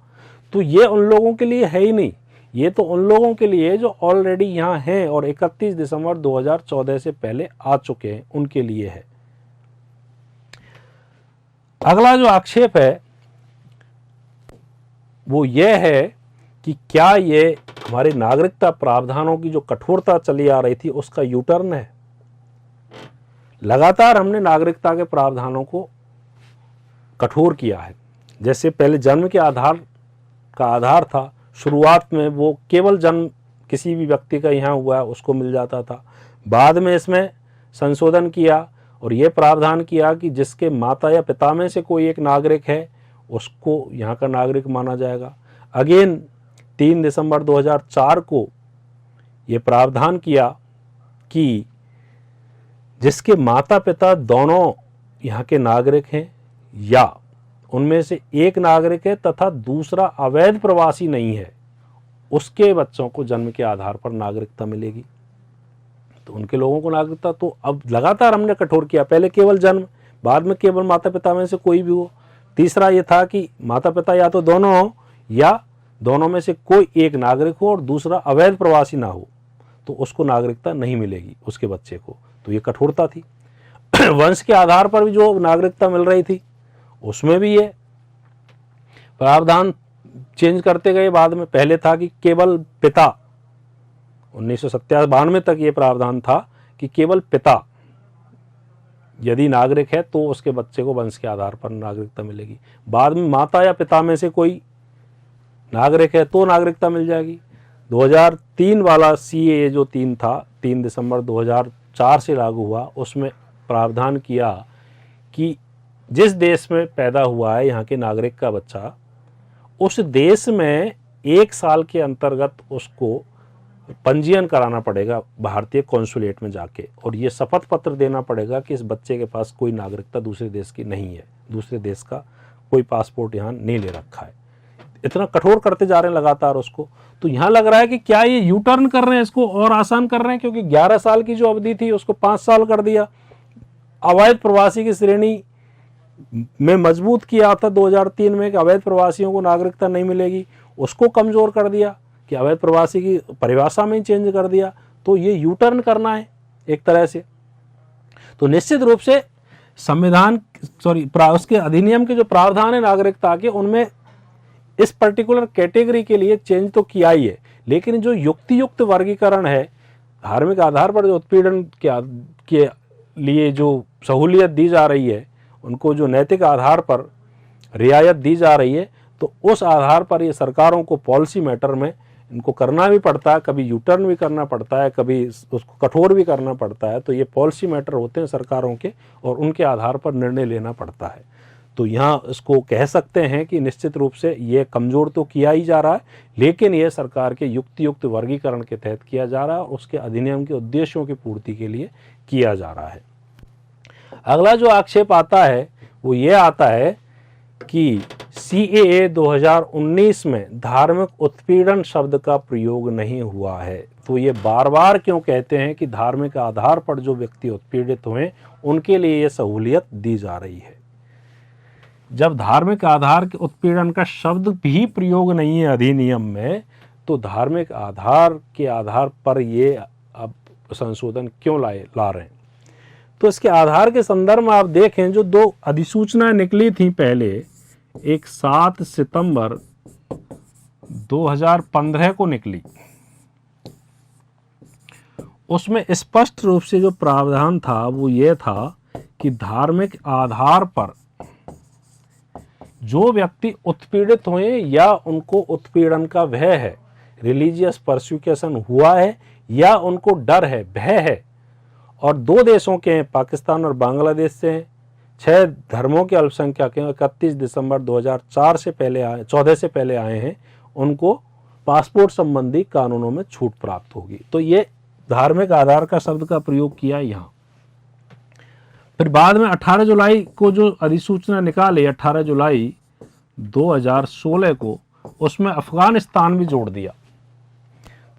तो ये उन लोगों के लिए है ही नहीं, ये तो उन लोगों के लिए जो ऑलरेडी यहाँ हैं और 31 दिसंबर 2014 से पहले आ चुके हैं, उनके लिए है। अगला जो आक्षेप है वो ये है कि क्या ये हमारे नागरिकता प्रावधानों की जो कठोरता चली आ रही थी उसका यू टर्न है। लगातार हमने नागरिकता के प्रावधानों को कठोर किया है। जैसे पहले जन्म के आधार का आधार था, शुरुआत में वो केवल जन्म किसी भी व्यक्ति का यहाँ हुआ है उसको मिल जाता था। बाद में इसमें संशोधन किया और ये प्रावधान किया कि जिसके माता या पिता में से कोई एक नागरिक है उसको यहाँ का नागरिक माना जाएगा। अगेन 3 दिसंबर 2004 को ये प्रावधान किया कि जिसके माता पिता दोनों यहाँ के नागरिक हैं या उनमें से एक नागरिक है तथा दूसरा अवैध प्रवासी नहीं है, उसके बच्चों को जन्म के आधार पर नागरिकता मिलेगी। तो उनके लोगों को नागरिकता तो अब लगातार हमने कठोर किया। पहले केवल जन्म, बाद में केवल माता पिता में से कोई भी हो। तीसरा ये था कि माता पिता या तो दोनों हो या दोनों में से कोई एक नागरिक हो और दूसरा अवैध प्रवासी ना हो, तो उसको नागरिकता नहीं मिलेगी उसके बच्चे को। तो ये कठोरता थी। वंश के आधार पर भी जो नागरिकता मिल रही थी उसमें भी ये प्रावधान चेंज करते गए। बाद में पहले था कि केवल पिता, 1992 तक ये प्रावधान था कि केवल पिता यदि नागरिक है तो उसके बच्चे को वंश के आधार पर नागरिकता मिलेगी। बाद में माता या पिता में से कोई नागरिक है तो नागरिकता मिल जाएगी। 2003 वाला CAA जो 3 था, 3 दिसंबर 2004 से लागू हुआ, उसमें प्रावधान किया कि जिस देश में पैदा हुआ है यहाँ के नागरिक का बच्चा, उस देश में 1 साल के अंतर्गत उसको पंजीयन कराना पड़ेगा भारतीय कॉन्सुलेट में जाके, और ये शपथ पत्र देना पड़ेगा कि इस बच्चे के पास कोई नागरिकता दूसरे देश की नहीं है, दूसरे देश का कोई पासपोर्ट यहाँ नहीं ले रखा है। इतना कठोर करते जा रहे हैं लगातार उसको। तो यहाँ लग रहा है कि क्या ये यू टर्न कर रहे हैं, इसको और आसान कर रहे हैं, क्योंकि 11 साल की जो अवधि थी उसको 5 साल कर दिया। अवैध प्रवासी की श्रेणी में मजबूत किया था 2003 में कि अवैध प्रवासियों को नागरिकता नहीं मिलेगी, उसको कमज़ोर कर दिया कि अवैध प्रवासी की परिभाषा में ही चेंज कर दिया। तो ये यू टर्न करना है एक तरह से। तो निश्चित रूप से उसके अधिनियम के जो प्रावधान है नागरिकता के, उनमें इस पर्टिकुलर कैटेगरी के लिए चेंज तो किया ही है, लेकिन जो युक्त वर्गीकरण है, धार्मिक आधार पर जो उत्पीड़न के लिए जो सहूलियत दी जा रही है, उनको जो नैतिक आधार पर रियायत दी जा रही है, तो उस आधार पर ये सरकारों को पॉलिसी मैटर में इनको करना भी पड़ता है, कभी यू टर्न भी करना पड़ता है, कभी उसको कठोर भी करना पड़ता है। तो ये पॉलिसी मैटर होते हैं सरकारों के और उनके आधार पर निर्णय लेना पड़ता है। तो यहाँ इसको कह सकते हैं कि निश्चित रूप से ये कमज़ोर तो किया ही जा रहा है, लेकिन ये सरकार के युक्त वर्गीकरण के तहत किया जा रहा है और उसके अधिनियम के उद्देश्यों की पूर्ति के लिए किया जा रहा है। अगला जो आक्षेप आता है वो ये आता है कि CAA 2019 में धार्मिक उत्पीड़न शब्द का प्रयोग नहीं हुआ है। तो ये बार बार क्यों कहते हैं कि धार्मिक आधार पर जो व्यक्ति उत्पीड़ित हुए उनके लिए ये सहूलियत दी जा रही है, जब धार्मिक आधार के उत्पीड़न का शब्द भी प्रयोग नहीं है अधिनियम में, तो धार्मिक आधार के आधार पर ये अब संशोधन क्यों ला रहे हैं। तो इसके आधार के संदर्भ में आप देखें, जो 2 अधिसूचनाएं निकली थी पहले, एक 7 सितंबर 2015 को निकली, उसमें स्पष्ट रूप से जो प्रावधान था वो ये था कि धार्मिक आधार पर जो व्यक्ति उत्पीड़ित हुए या उनको उत्पीड़न का भय है, रिलीजियस परसिक्यूशन हुआ है या उनको डर है, भय है, और 2 देशों के हैं, पाकिस्तान और बांग्लादेश से हैं, 6 धर्मों के अल्पसंख्यक हैं, 31 दिसंबर 2004 से पहले आए, 14 से पहले आए हैं, उनको पासपोर्ट संबंधी कानूनों में छूट प्राप्त होगी। तो ये धार्मिक आधार का शब्द का प्रयोग किया यहाँ। फिर बाद में 18 जुलाई को जो अधिसूचना निकाली, 18 जुलाई 2016 को, उसमें अफगानिस्तान भी जोड़ दिया।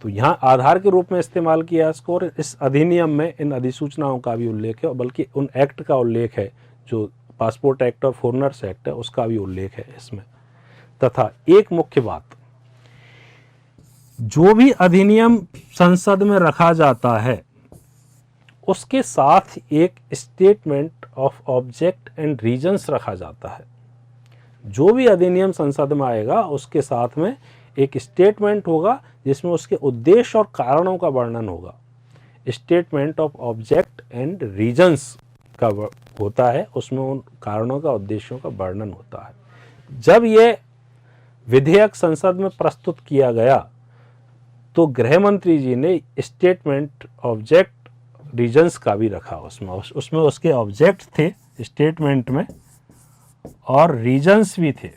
तो यहाँ आधार के रूप में इस्तेमाल किया इसको, और इस अधिनियम में इन अधिसूचनाओं का भी उल्लेख है, और बल्कि उन एक्ट का उल्लेख है, जो पासपोर्ट एक्ट और फॉरेनर्स एक्ट है उसका भी उल्लेख है इसमें। तथा एक मुख्य बात, जो भी अधिनियम संसद में रखा जाता है उसके साथ एक statement of object and reasons रखा जाता है। जो भी अधिनियम संसद में आएगा उसके साथ में एक स्टेटमेंट होगा जिसमें उसके उद्देश्य और कारणों का वर्णन होगा। Statement of object and reasons का होता है, उसमें उन कारणों का, उद्देश्यों का वर्णन होता है। जब ये विधेयक संसद में प्रस्तुत किया गया तो गृह मंत्री जी ने स्टेटमेंट ऑब्जेक्ट रीजंस का भी रखा उसमें उसके ऑब्जेक्ट थे स्टेटमेंट में, और रीजंस भी थे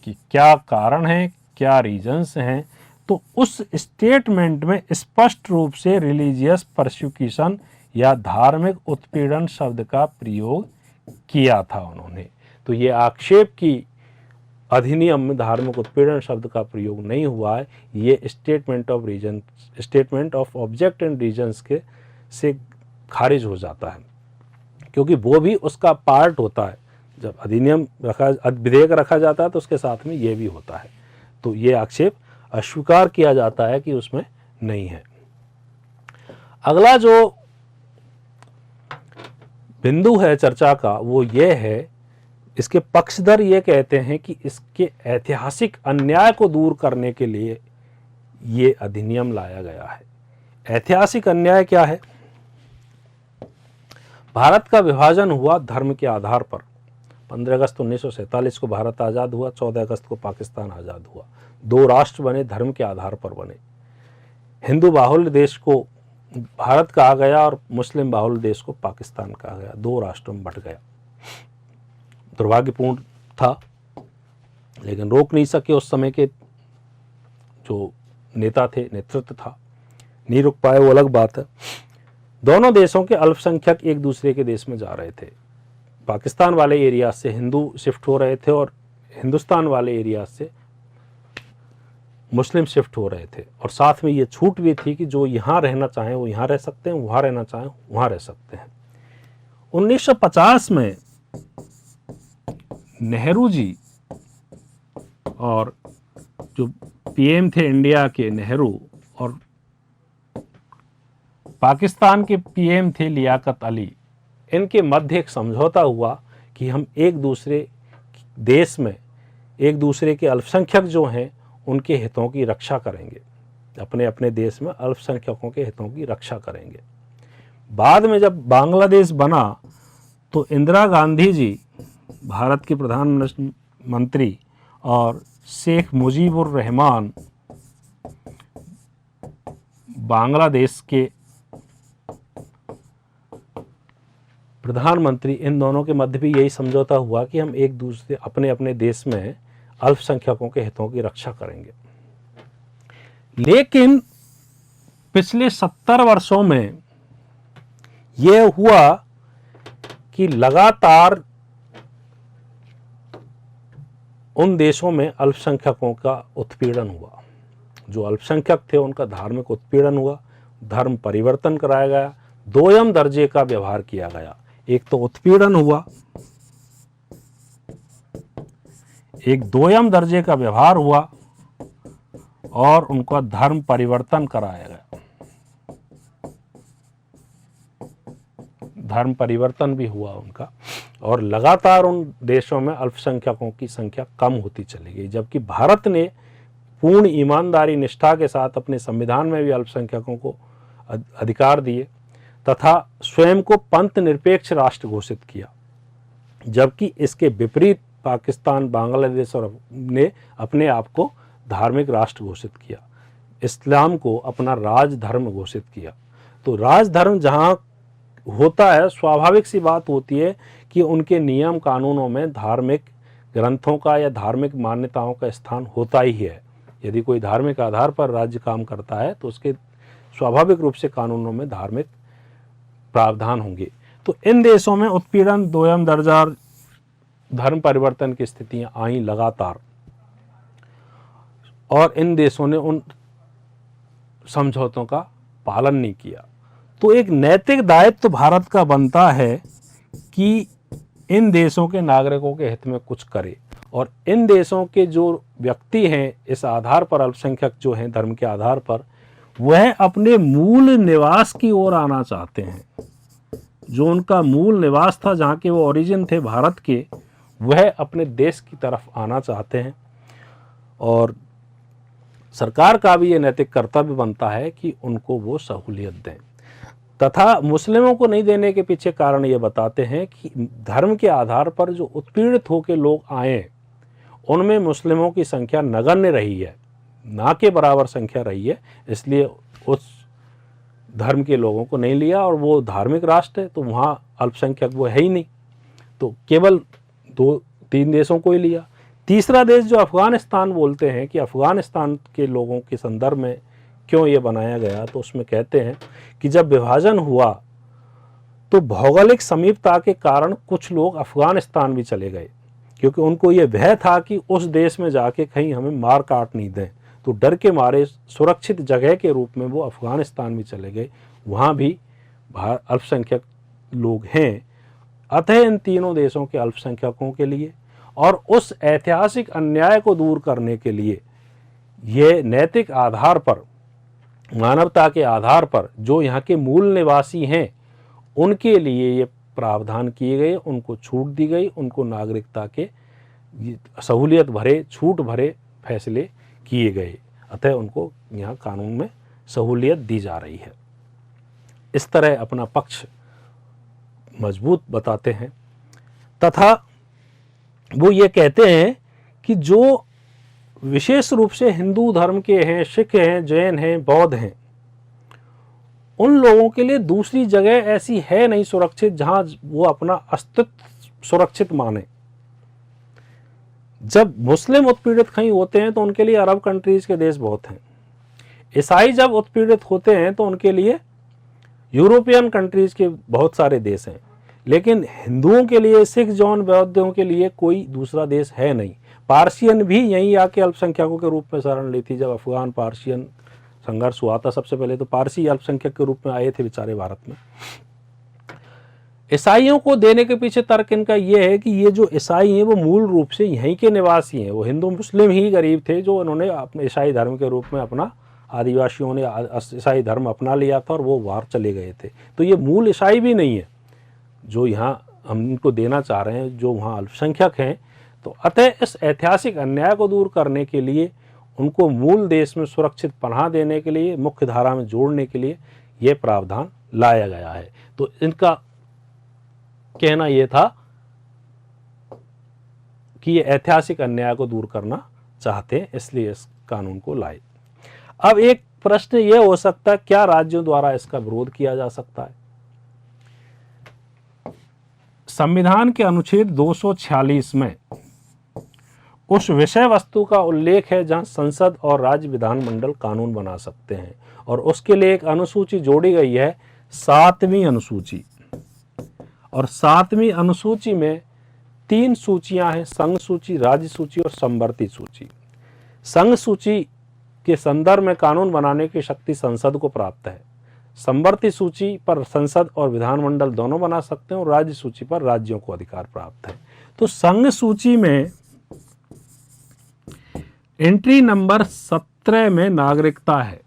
कि क्या कारण है, क्या रीजंस हैं। तो उस स्टेटमेंट में स्पष्ट रूप से रिलीजियस परसिक्यूशन या धार्मिक उत्पीड़न शब्द का प्रयोग किया था उन्होंने। तो ये आक्षेप की अधिनियम में धार्मिक उत्पीड़न शब्द का प्रयोग नहीं हुआ है, ये statement of object and reasons के से खारिज हो जाता है, क्योंकि वो भी उसका पार्ट होता है। जब विधेयक रखा जाता है तो उसके साथ में ये भी होता है। तो ये आक्षेप अस्वीकार किया जाता है कि उसमें नहीं है। अगला जो बिंदु है चर्चा का वो ये है, इसके पक्षधर ये कहते हैं कि इसके ऐतिहासिक अन्याय को दूर करने के लिए ये अधिनियम लाया गया है। ऐतिहासिक अन्याय क्या है? भारत का विभाजन हुआ धर्म के आधार पर। 15 अगस्त 1947 को भारत आज़ाद हुआ, 14 अगस्त को पाकिस्तान आज़ाद हुआ। 2 राष्ट्र बने, धर्म के आधार पर बने। हिंदू बाहुल्य देश को भारत कहा गया और मुस्लिम बाहुल्य देश को पाकिस्तान कहा गया। 2 राष्ट्रों में बंट गया। दुर्भाग्यपूर्ण था, लेकिन रोक नहीं सके उस समय के जो नेता थे, नेतृत्व था, नहीं रुक पाए, वो अलग बात है। दोनों देशों के अल्पसंख्यक एक दूसरे के देश में जा रहे थे। पाकिस्तान वाले एरिया से हिंदू शिफ्ट हो रहे थे और हिंदुस्तान वाले एरिया से मुस्लिम शिफ्ट हो रहे थे, और साथ में ये छूट भी थी कि जो यहाँ रहना चाहें वो यहाँ रह सकते हैं, वहाँ रहना चाहें वहाँ रह सकते हैं। 1950 में नेहरू जी और जो पीएम थे इंडिया के नेहरू, और पाकिस्तान के पीएम थे लियाकत अली, इनके मध्य एक समझौता हुआ कि हम एक दूसरे देश में एक दूसरे के अल्पसंख्यक जो हैं उनके हितों की रक्षा करेंगे, अपने अपने देश में अल्पसंख्यकों के हितों की रक्षा करेंगे। बाद में जब बांग्लादेश बना तो इंदिरा गांधी जी भारत के प्रधानमंत्री और शेख मुजीबुर रहमान बांग्लादेश के प्रधानमंत्री, इन दोनों के मध्य भी यही समझौता हुआ कि हम एक दूसरे अपने अपने देश में अल्पसंख्यकों के हितों की रक्षा करेंगे। लेकिन पिछले 70 वर्षों में यह हुआ कि लगातार उन देशों में अल्पसंख्यकों का उत्पीड़न हुआ। जो अल्पसंख्यक थे उनका धार्मिक उत्पीड़न हुआ, धर्म परिवर्तन कराया गया, दोयम दर्जे का व्यवहार किया गया। एक तो उत्पीड़न हुआ, एक दोयम दर्जे का व्यवहार हुआ और उनका धर्म परिवर्तन कराया गया। धर्म परिवर्तन भी हुआ उनका, और लगातार उन देशों में अल्पसंख्यकों की संख्या कम होती चली गई। जबकि भारत ने पूर्ण ईमानदारी निष्ठा के साथ अपने संविधान में भी अल्पसंख्यकों को अधिकार दिए तथा स्वयं को पंथ निरपेक्ष राष्ट्र घोषित किया। जबकि इसके विपरीत पाकिस्तान, बांग्लादेश और ने अपने आप को धार्मिक राष्ट्र घोषित किया, इस्लाम को अपना राजधर्म घोषित किया। तो राजधर्म जहाँ होता है, स्वाभाविक सी बात होती है कि उनके नियम कानूनों में धार्मिक ग्रंथों का या धार्मिक मान्यताओं का स्थान होता ही है। यदि कोई धार्मिक आधार पर राज्य काम करता है तो उसके स्वाभाविक रूप से कानूनों में धार्मिक प्रावधान होंगे। तो इन देशों में उत्पीड़न, दोयम दर्जा, धर्म परिवर्तन की स्थितियां आई लगातार, और इन देशों ने उन समझौतों का पालन नहीं किया। तो एक नैतिक दायित्व तो भारत का बनता है कि इन देशों के नागरिकों के हित में कुछ करे, और इन देशों के जो व्यक्ति हैं इस आधार पर, अल्पसंख्यक जो हैं धर्म के आधार पर, वह अपने मूल निवास की ओर आना चाहते हैं। जो उनका मूल निवास था, जहाँ के वो ओरिजिन थे भारत के, वह अपने देश की तरफ आना चाहते हैं। और सरकार का भी ये नैतिक कर्तव्य बनता है कि उनको वो सहूलियत दें। तथा मुस्लिमों को नहीं देने के पीछे कारण ये बताते हैं कि धर्म के आधार पर जो उत्पीड़ित होकर लोग आए, उनमें मुस्लिमों की संख्या नगण्य रही है, ना के बराबर संख्या रही है। इसलिए उस धर्म के लोगों को नहीं लिया, और वो धार्मिक राष्ट्र है तो वहाँ अल्पसंख्यक वो है ही नहीं, तो केवल 2-3 देशों को ही लिया। तीसरा देश जो अफगानिस्तान बोलते हैं कि अफगानिस्तान के लोगों के संदर्भ में क्यों ये बनाया गया, तो उसमें कहते हैं कि जब विभाजन हुआ तो भौगोलिक समीपता के कारण कुछ लोग अफगानिस्तान भी चले गए, क्योंकि उनको ये भय था कि उस देश में जाके कहीं हमें मार काट नहीं दें। तो डर के मारे सुरक्षित जगह के रूप में वो अफगानिस्तान भी चले गए, वहाँ भी अल्पसंख्यक लोग हैं। अतः इन तीनों देशों के अल्पसंख्यकों के लिए और उस ऐतिहासिक अन्याय को दूर करने के लिए ये नैतिक आधार पर, मानवता के आधार पर जो यहाँ के मूल निवासी हैं उनके लिए ये प्रावधान किए गए, उनको छूट दी गई, उनको नागरिकता के सहूलियत भरे, छूट भरे फैसले किए गए। अतः उनको यहाँ कानून में सहूलियत दी जा रही है। इस तरह अपना पक्ष मजबूत बताते हैं। तथा वो ये कहते हैं कि जो विशेष रूप से हिंदू धर्म के हैं, सिख हैं, जैन हैं, बौद्ध हैं, उन लोगों के लिए दूसरी जगह ऐसी है नहीं सुरक्षित जहां वो अपना अस्तित्व सुरक्षित माने। जब मुस्लिम उत्पीड़ित कहीं होते हैं तो उनके लिए अरब कंट्रीज के देश बहुत हैं। ईसाई जब उत्पीड़ित होते हैं तो उनके लिए यूरोपियन कंट्रीज के बहुत सारे देश हैं। लेकिन हिंदुओं के लिए, सिख, जैन, बौद्धों के लिए कोई दूसरा देश है नहीं। पारसियन भी यहीं आके अल्पसंख्यकों के रूप में शरण ली थी। जब अफगान पारसियन संघर्ष हुआ था, सबसे पहले तो पारसी अल्पसंख्यक के रूप में आए थे बेचारे भारत में। ईसाइयों को देने के पीछे तर्क इनका ये है कि ये जो ईसाई हैं वो मूल रूप से यहीं के निवासी हैं। वो हिंदू मुस्लिम ही गरीब थे जो उन्होंने अपने ईसाई धर्म के रूप में अपना, आदिवासियों ने ईसाई धर्म अपना लिया था और वो बाहर चले गए थे। तो ये मूल ईसाई भी नहीं है जो यहाँ हम इनको देना चाह रहे हैं, जो वहाँ अल्पसंख्यक हैं। तो अतः इस ऐतिहासिक अन्याय को दूर करने के लिए, उनको मूल देश में सुरक्षित पनाह देने के लिए, मुख्य धारा में जोड़ने के लिए ये प्रावधान लाया गया है। तो इनका कहना यह था कि ये ऐतिहासिक अन्याय को दूर करना चाहते हैं, इसलिए इस कानून को लाए। अब एक प्रश्न यह हो सकता है, क्या राज्यों द्वारा इसका विरोध किया जा सकता है? संविधान के अनुच्छेद 246 में उस विषय वस्तु का उल्लेख है जहां संसद और राज्य विधानमंडल कानून बना सकते हैं, और उसके लिए एक अनुसूची जोड़ी गई है, 7वीं अनुसूची। और 7वीं अनुसूची में 3 सूचियां हैं, संघ सूची, राज्य सूची और समवर्ती सूची। संघ सूची के संदर्भ में कानून बनाने की शक्ति संसद को प्राप्त है। समवर्ती सूची पर संसद और विधानमंडल दोनों बना सकते हैं और राज्य सूची पर राज्यों को अधिकार प्राप्त है। तो संघ सूची में एंट्री नंबर 17 में नागरिकता है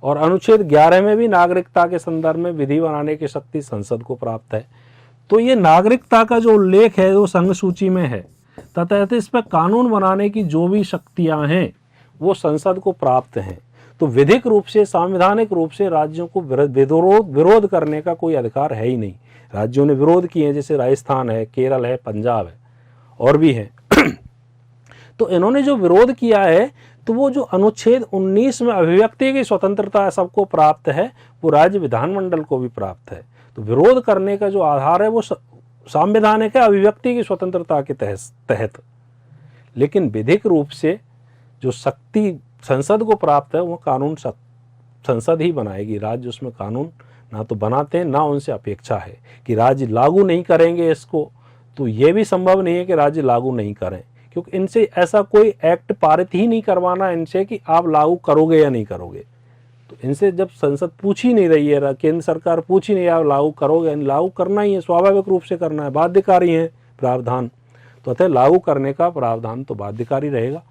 और अनुच्छेद 11 में भी नागरिकता के संदर्भ में विधि बनाने की शक्ति संसद को प्राप्त है। तो ये नागरिकता का जो उल्लेख है वो संघ सूची में है, तथा इस पर कानून बनाने की जो भी शक्तियां हैं वो संसद को प्राप्त हैं। तो विधिक रूप से, सांवैधानिक रूप से राज्यों को विरोध करने का कोई अधिकार है ही नहीं। राज्यों ने विरोध किए हैं, जैसे राजस्थान है, केरल है, पंजाब है और भी है। तो इन्होंने जो विरोध किया है, तो वो जो अनुच्छेद 19 में अभिव्यक्ति की स्वतंत्रता सबको प्राप्त है, वो राज्य विधानमंडल को भी प्राप्त है। तो विरोध करने का जो आधार है वो संवैधानिक है, अभिव्यक्ति की स्वतंत्रता के तहत। लेकिन विधिक रूप से जो शक्ति संसद को प्राप्त है वो कानून संसद ही बनाएगी। राज्य उसमें कानून ना तो बनाते हैं, ना उनसे अपेक्षा है कि राज्य लागू नहीं करेंगे इसको। तो ये भी संभव नहीं है कि राज्य लागू नहीं करें, क्योंकि इनसे ऐसा कोई एक्ट पारित ही नहीं करवाना इनसे कि आप लागू करोगे या नहीं करोगे। तो इनसे जब संसद पूछ ही नहीं रही है, केंद्र सरकार पूछ ही नहीं आप लागू करोगे, लागू करना ही है, स्वाभाविक रूप से करना है, बाध्यकारी है प्रावधान। तो अतः लागू करने का प्रावधान तो बाध्यकारी रहेगा।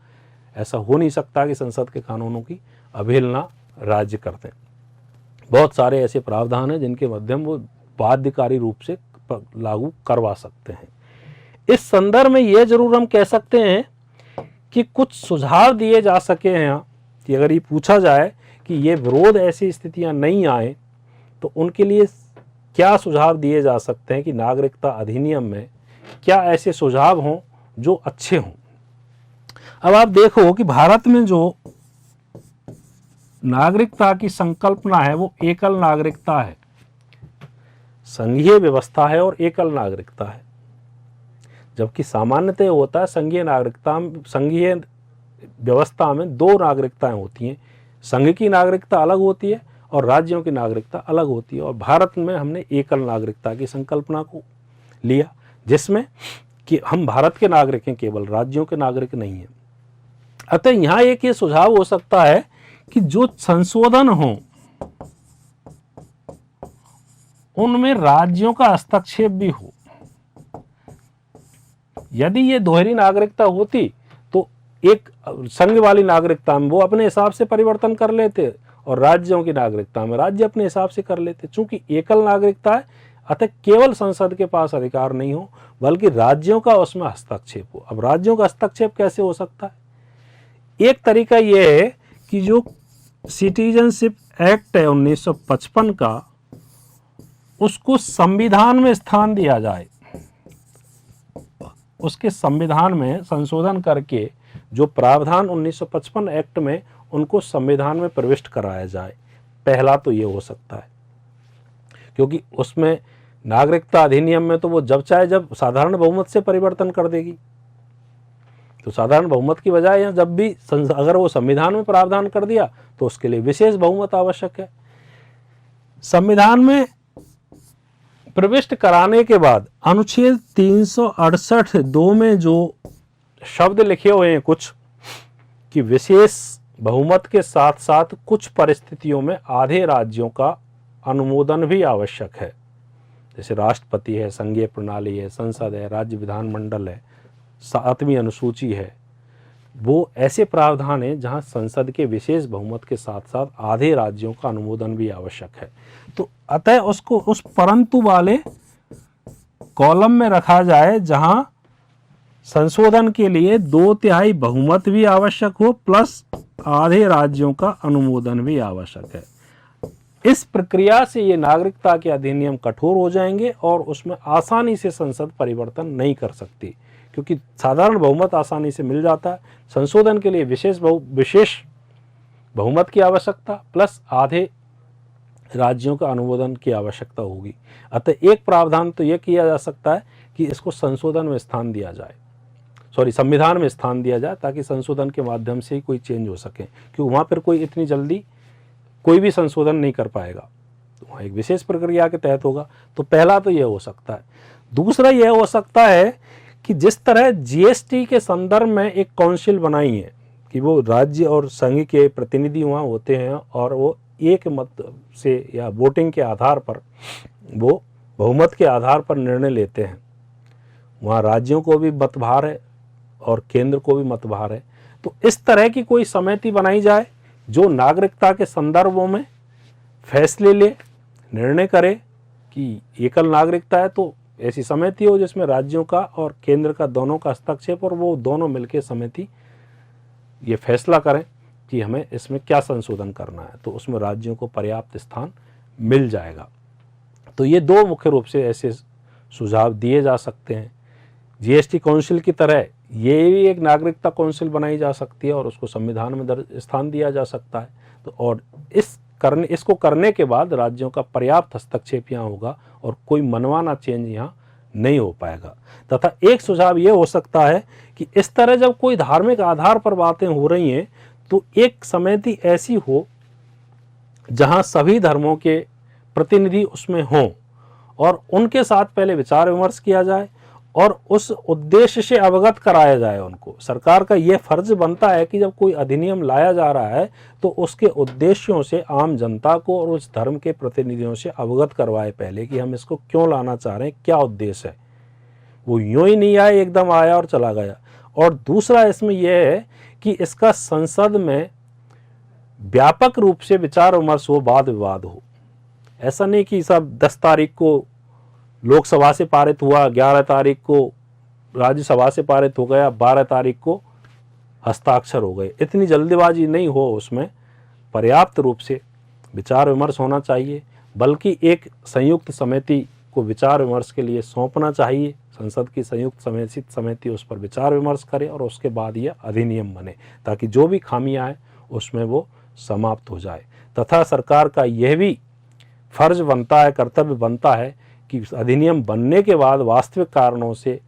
ऐसा हो नहीं सकता कि संसद के कानूनों की अवहेलना राज्य करते हैं। बहुत सारे ऐसे प्रावधान हैं जिनके माध्यम वो बाध्यकारी रूप से लागू करवा सकते हैं। इस संदर्भ में ये जरूर हम कह सकते हैं कि कुछ सुझाव दिए जा सके हैं यहाँ, कि अगर ये पूछा जाए कि ये विरोध ऐसी स्थितियां नहीं आए तो उनके लिए क्या सुझाव दिए जा सकते हैं, कि नागरिकता अधिनियम में क्या ऐसे सुझाव हों जो अच्छे हों। अब आप देखो कि भारत में जो नागरिकता की संकल्पना है वो एकल नागरिकता है, संघीय व्यवस्था है और एकल नागरिकता है। जबकि सामान्यतः होता है संघीय व्यवस्था में 2 नागरिकताएं होती हैं। संघ की नागरिकता अलग होती है और राज्यों की नागरिकता अलग होती है। और भारत में हमने एकल नागरिकता की संकल्पना को लिया, जिसमें कि हम भारत के नागरिक हैं, केवल राज्यों के नागरिक नहीं हैं। अतः यहाँ एक ये सुझाव हो सकता है कि जो संशोधन हो उनमें राज्यों का हस्तक्षेप भी हो। यदि ये दोहरी नागरिकता होती तो एक संघ वाली नागरिकता में वो अपने हिसाब से परिवर्तन कर लेते और राज्यों की नागरिकता में राज्य अपने हिसाब से कर लेते। चूंकि एकल नागरिकता है, अतः केवल संसद के पास अधिकार नहीं हो बल्कि राज्यों का उसमें हस्तक्षेप हो। अब राज्यों का हस्तक्षेप कैसे हो सकता है? एक तरीका यह है कि जो सिटीजनशिप एक्ट है 1955 का, उसको संविधान में स्थान दिया जाए। उसके संविधान में संशोधन करके जो प्रावधान 1955 एक्ट में, उनको संविधान में प्रविष्ट कराया जाए। पहला तो ये हो सकता है, क्योंकि उसमें नागरिकता अधिनियम में तो वो जब चाहे जब साधारण बहुमत से परिवर्तन कर देगी। तो साधारण बहुमत की बजाय या जब भी अगर वो संविधान में प्रावधान कर दिया तो उसके लिए विशेष बहुमत आवश्यक है। संविधान में प्रविष्ट कराने के बाद अनुच्छेद 368(2) में जो शब्द लिखे हुए हैं कुछ, कि विशेष बहुमत के साथ साथ कुछ परिस्थितियों में आधे राज्यों का अनुमोदन भी आवश्यक है। जैसे राष्ट्रपति है, संघीय प्रणाली है, संसद है, राज्य विधानमंडल है, 7वीं अनुसूची है। वो ऐसे प्रावधान हैं जहां संसद के विशेष बहुमत के साथ साथ आधे राज्यों का अनुमोदन भी आवश्यक है। तो अतः उसको उस परंतु वाले कॉलम में रखा जाए जहां संशोधन के लिए 2/3 बहुमत भी आवश्यक हो प्लस आधे राज्यों का अनुमोदन भी आवश्यक है। इस प्रक्रिया से ये नागरिकता के अधिनियम कठोर हो जाएंगे और उसमें आसानी से संसद परिवर्तन नहीं कर सकती, क्योंकि साधारण बहुमत आसानी से मिल जाता है। संशोधन के लिए विशेष बहुमत की आवश्यकता प्लस आधे राज्यों का अनुमोदन की आवश्यकता होगी। अतः एक प्रावधान तो यह किया जा सकता है कि इसको संशोधन में स्थान दिया जाए, संविधान में स्थान दिया जाए, ताकि संशोधन के माध्यम से ही कोई चेंज हो सके, क्योंकि वहाँ पर कोई इतनी जल्दी कोई भी संशोधन नहीं कर पाएगा, तो वहाँ एक विशेष प्रक्रिया के तहत होगा। तो पहला तो यह हो सकता है। दूसरा यह हो सकता है कि जिस तरह जीएसटी के संदर्भ में एक काउंसिल बनाई है कि वो राज्य और संघ के प्रतिनिधि वहाँ होते हैं और वो एक मत से या वोटिंग के आधार पर, वो बहुमत के आधार पर निर्णय लेते हैं, वहाँ राज्यों को भी मतभार है और केंद्र को भी मतभार है। तो इस तरह की कोई समिति बनाई जाए जो नागरिकता के संदर्भों में फैसले ले, निर्णय करे कि एकल नागरिकता है तो ऐसी समिति हो जिसमें राज्यों का और केंद्र का दोनों का हस्तक्षेप, और वो दोनों मिलकर समिति ये फैसला करें कि हमें इसमें क्या संशोधन करना है, तो उसमें राज्यों को पर्याप्त स्थान मिल जाएगा। तो ये दो मुख्य रूप से ऐसे सुझाव दिए जा सकते हैं। जीएसटी काउंसिल की तरह ये भी एक नागरिकता काउंसिल बनाई जा सकती है और उसको संविधान में स्थान दिया जा सकता है। तो और इसको करने के बाद राज्यों का पर्याप्त हस्तक्षेप यहाँ होगा और कोई मनमाना चेंज यहाँ नहीं हो पाएगा। तथा एक सुझाव ये हो सकता है कि इस तरह जब कोई धार्मिक आधार पर बातें हो रही हैं तो एक समिति ऐसी हो जहाँ सभी धर्मों के प्रतिनिधि उसमें हों और उनके साथ पहले विचार विमर्श किया जाए और उस उद्देश्य से अवगत कराया जाए उनको। सरकार का यह फर्ज बनता है कि जब कोई अधिनियम लाया जा रहा है तो उसके उद्देश्यों से आम जनता को और उस धर्म के प्रतिनिधियों से अवगत करवाए पहले कि हम इसको क्यों लाना चाह रहे हैं, क्या उद्देश्य है। वो यूं ही नहीं आए, एकदम आया और चला गया। और दूसरा इसमें यह है कि इसका संसद में व्यापक रूप से विचार विमर्श हो, वाद विवाद हो। ऐसा नहीं कि सब 10 तारीख को लोकसभा से पारित हुआ, 11 तारीख को राज्यसभा से पारित हो गया, 12 तारीख को हस्ताक्षर हो गए। इतनी जल्दबाजी नहीं हो, उसमें पर्याप्त रूप से विचार विमर्श होना चाहिए, बल्कि एक संयुक्त समिति को विचार विमर्श के लिए सौंपना चाहिए। संसद की संयुक्त समिति उस पर विचार विमर्श करे और उसके बाद यह अधिनियम बने, ताकि जो भी खामियां हैं उसमें वो समाप्त हो जाए। तथा सरकार का यह भी फर्ज बनता है, कर्तव्य बनता है कि अधिनियम बनने के बाद वास्तविक कारणों से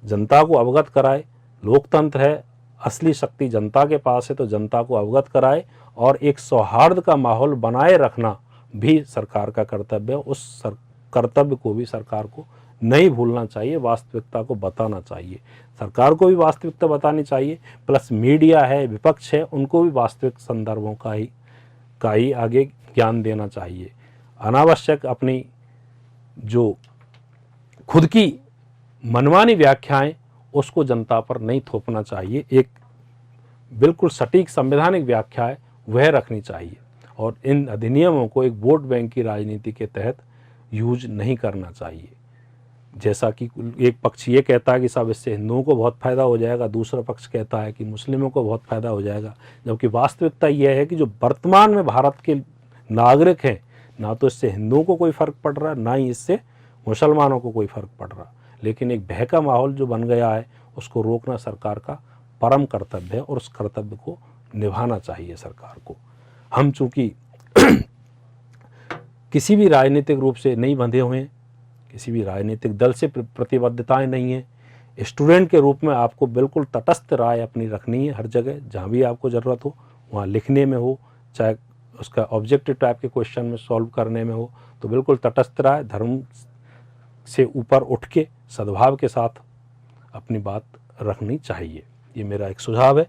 जनता को अवगत कराए। लोकतंत्र है, असली शक्ति जनता के पास है, तो जनता को अवगत कराए और एक सौहार्द का माहौल बनाए रखना भी सरकार का कर्तव्य है। उस कर्तव्य को भी सरकार को नहीं भूलना चाहिए, वास्तविकता को बताना चाहिए। सरकार को भी वास्तविकता बतानी चाहिए, प्लस मीडिया है, विपक्ष है, उनको भी वास्तविक संदर्भों का ही आगे ज्ञान देना चाहिए। अनावश्यक अपनी जो खुद की मनमानी व्याख्याएं उसको जनता पर नहीं थोपना चाहिए। एक बिल्कुल सटीक संवैधानिक व्याख्या है वह रखनी चाहिए और इन अधिनियमों को एक वोट बैंक की राजनीति के तहत यूज नहीं करना चाहिए। जैसा कि एक पक्ष ये कहता है कि साहब इससे हिंदुओं को बहुत फ़ायदा हो जाएगा, दूसरा पक्ष कहता है कि मुस्लिमों को बहुत फ़ायदा हो जाएगा, जबकि वास्तविकता यह है कि जो वर्तमान में भारत के नागरिक हैं, ना तो इससे हिंदुओं को कोई फ़र्क पड़ रहा, ना ही इससे मुसलमानों को कोई फ़र्क पड़ रहा। लेकिन एक भय का माहौल जो बन गया है उसको रोकना सरकार का परम कर्तव्य है और उस कर्तव्य को निभाना चाहिए सरकार को। हम चूँकि किसी भी राजनीतिक रूप से नहीं बंधे हुए हैं, किसी भी राजनीतिक दल से प्रतिबद्धताएं नहीं है, स्टूडेंट के रूप में आपको बिल्कुल तटस्थ राय अपनी रखनी है। हर जगह जहाँ भी आपको ज़रूरत हो, वहाँ लिखने में हो, चाहे उसका ऑब्जेक्टिव टाइप के क्वेश्चन में सॉल्व करने में हो, तो बिल्कुल तटस्थ राय, धर्म से ऊपर उठ के सद्भाव के साथ अपनी बात रखनी चाहिए। ये मेरा एक सुझाव है।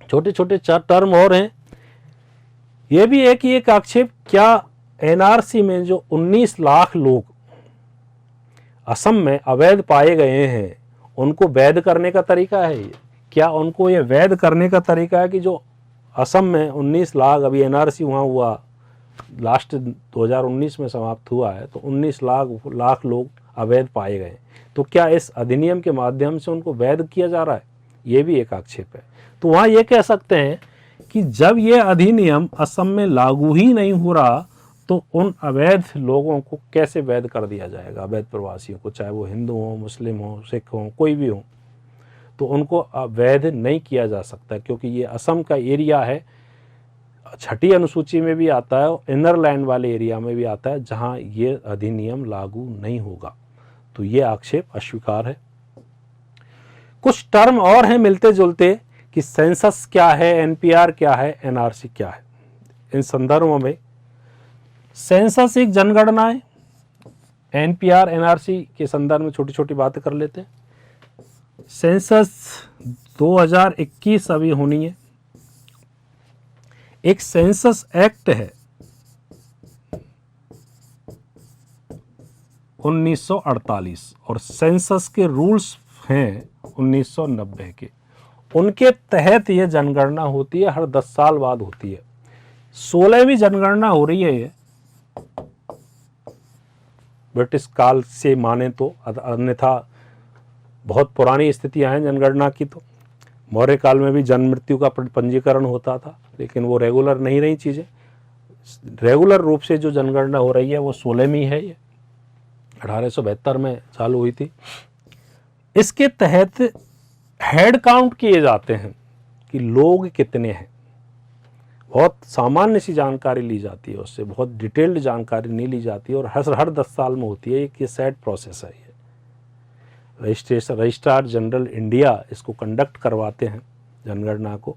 छोटे छोटे 4 टर्म और हैं। ये भी है कि एक आक्षेप, क्या एनआरसी में जो 19 लाख लोग असम में अवैध पाए गए हैं उनको वैध करने का तरीका है ये? क्या उनको ये वैध करने का तरीका है कि जो असम में 19 लाख, अभी एनआरसी वहाँ हुआ लास्ट 2019 में समाप्त हुआ है, तो 19 लाख लोग अवैध पाए गए, तो क्या इस अधिनियम के माध्यम से उनको वैध किया जा रहा है? ये भी एक आक्षेप है। तो वहाँ ये कह सकते हैं कि जब ये अधिनियम असम में लागू ही नहीं हो रहा तो उन अवैध लोगों को कैसे वैध कर दिया जाएगा? अवैध प्रवासियों को, चाहे वो हिंदू हो, मुस्लिम हो, सिख हो, कोई भी हो, तो उनको वैध नहीं किया जा सकता, क्योंकि ये असम का एरिया है छठी अनुसूची में भी आता है और इनर लैंड वाले एरिया में भी आता है जहां ये अधिनियम लागू नहीं होगा। तो ये आक्षेप अस्वीकार है। कुछ टर्म और हैं मिलते जुलते कि सेंसस क्या है, एनपीआर क्या है, एनआरसी क्या है। इन संदर्भों में सेंसस एक जनगणना है, एनपीआर एनआरसी के संदर्भ में छोटी छोटी बातें कर लेते हैं। सेंसस 2021 अभी होनी है। एक सेंसस एक्ट है 1948 और सेंसस के रूल्स हैं 1990 के। उनके तहत ये जनगणना होती है, हर 10 साल बाद होती है। 16वीं जनगणना हो रही है ये ब्रिटिश काल से माने तो, अन्यथा बहुत पुरानी स्थितियां हैं जनगणना की। तो मौर्य काल में भी जन्म मृत्यु का पंजीकरण होता था, लेकिन वो रेगुलर नहीं रही चीज़ें। रेगुलर रूप से जो जनगणना हो रही है वो 16वीं है, ये 1872 में चालू हुई थी। इसके तहत हेड काउंट किए जाते हैं कि लोग कितने हैं। बहुत सामान्य सी जानकारी ली जाती है, उससे बहुत डिटेल्ड जानकारी नहीं ली जाती और हर 10 साल में होती है। ये सैड प्रोसेस है। ये रजिस्ट्रार जनरल इंडिया इसको कंडक्ट करवाते हैं जनगणना को।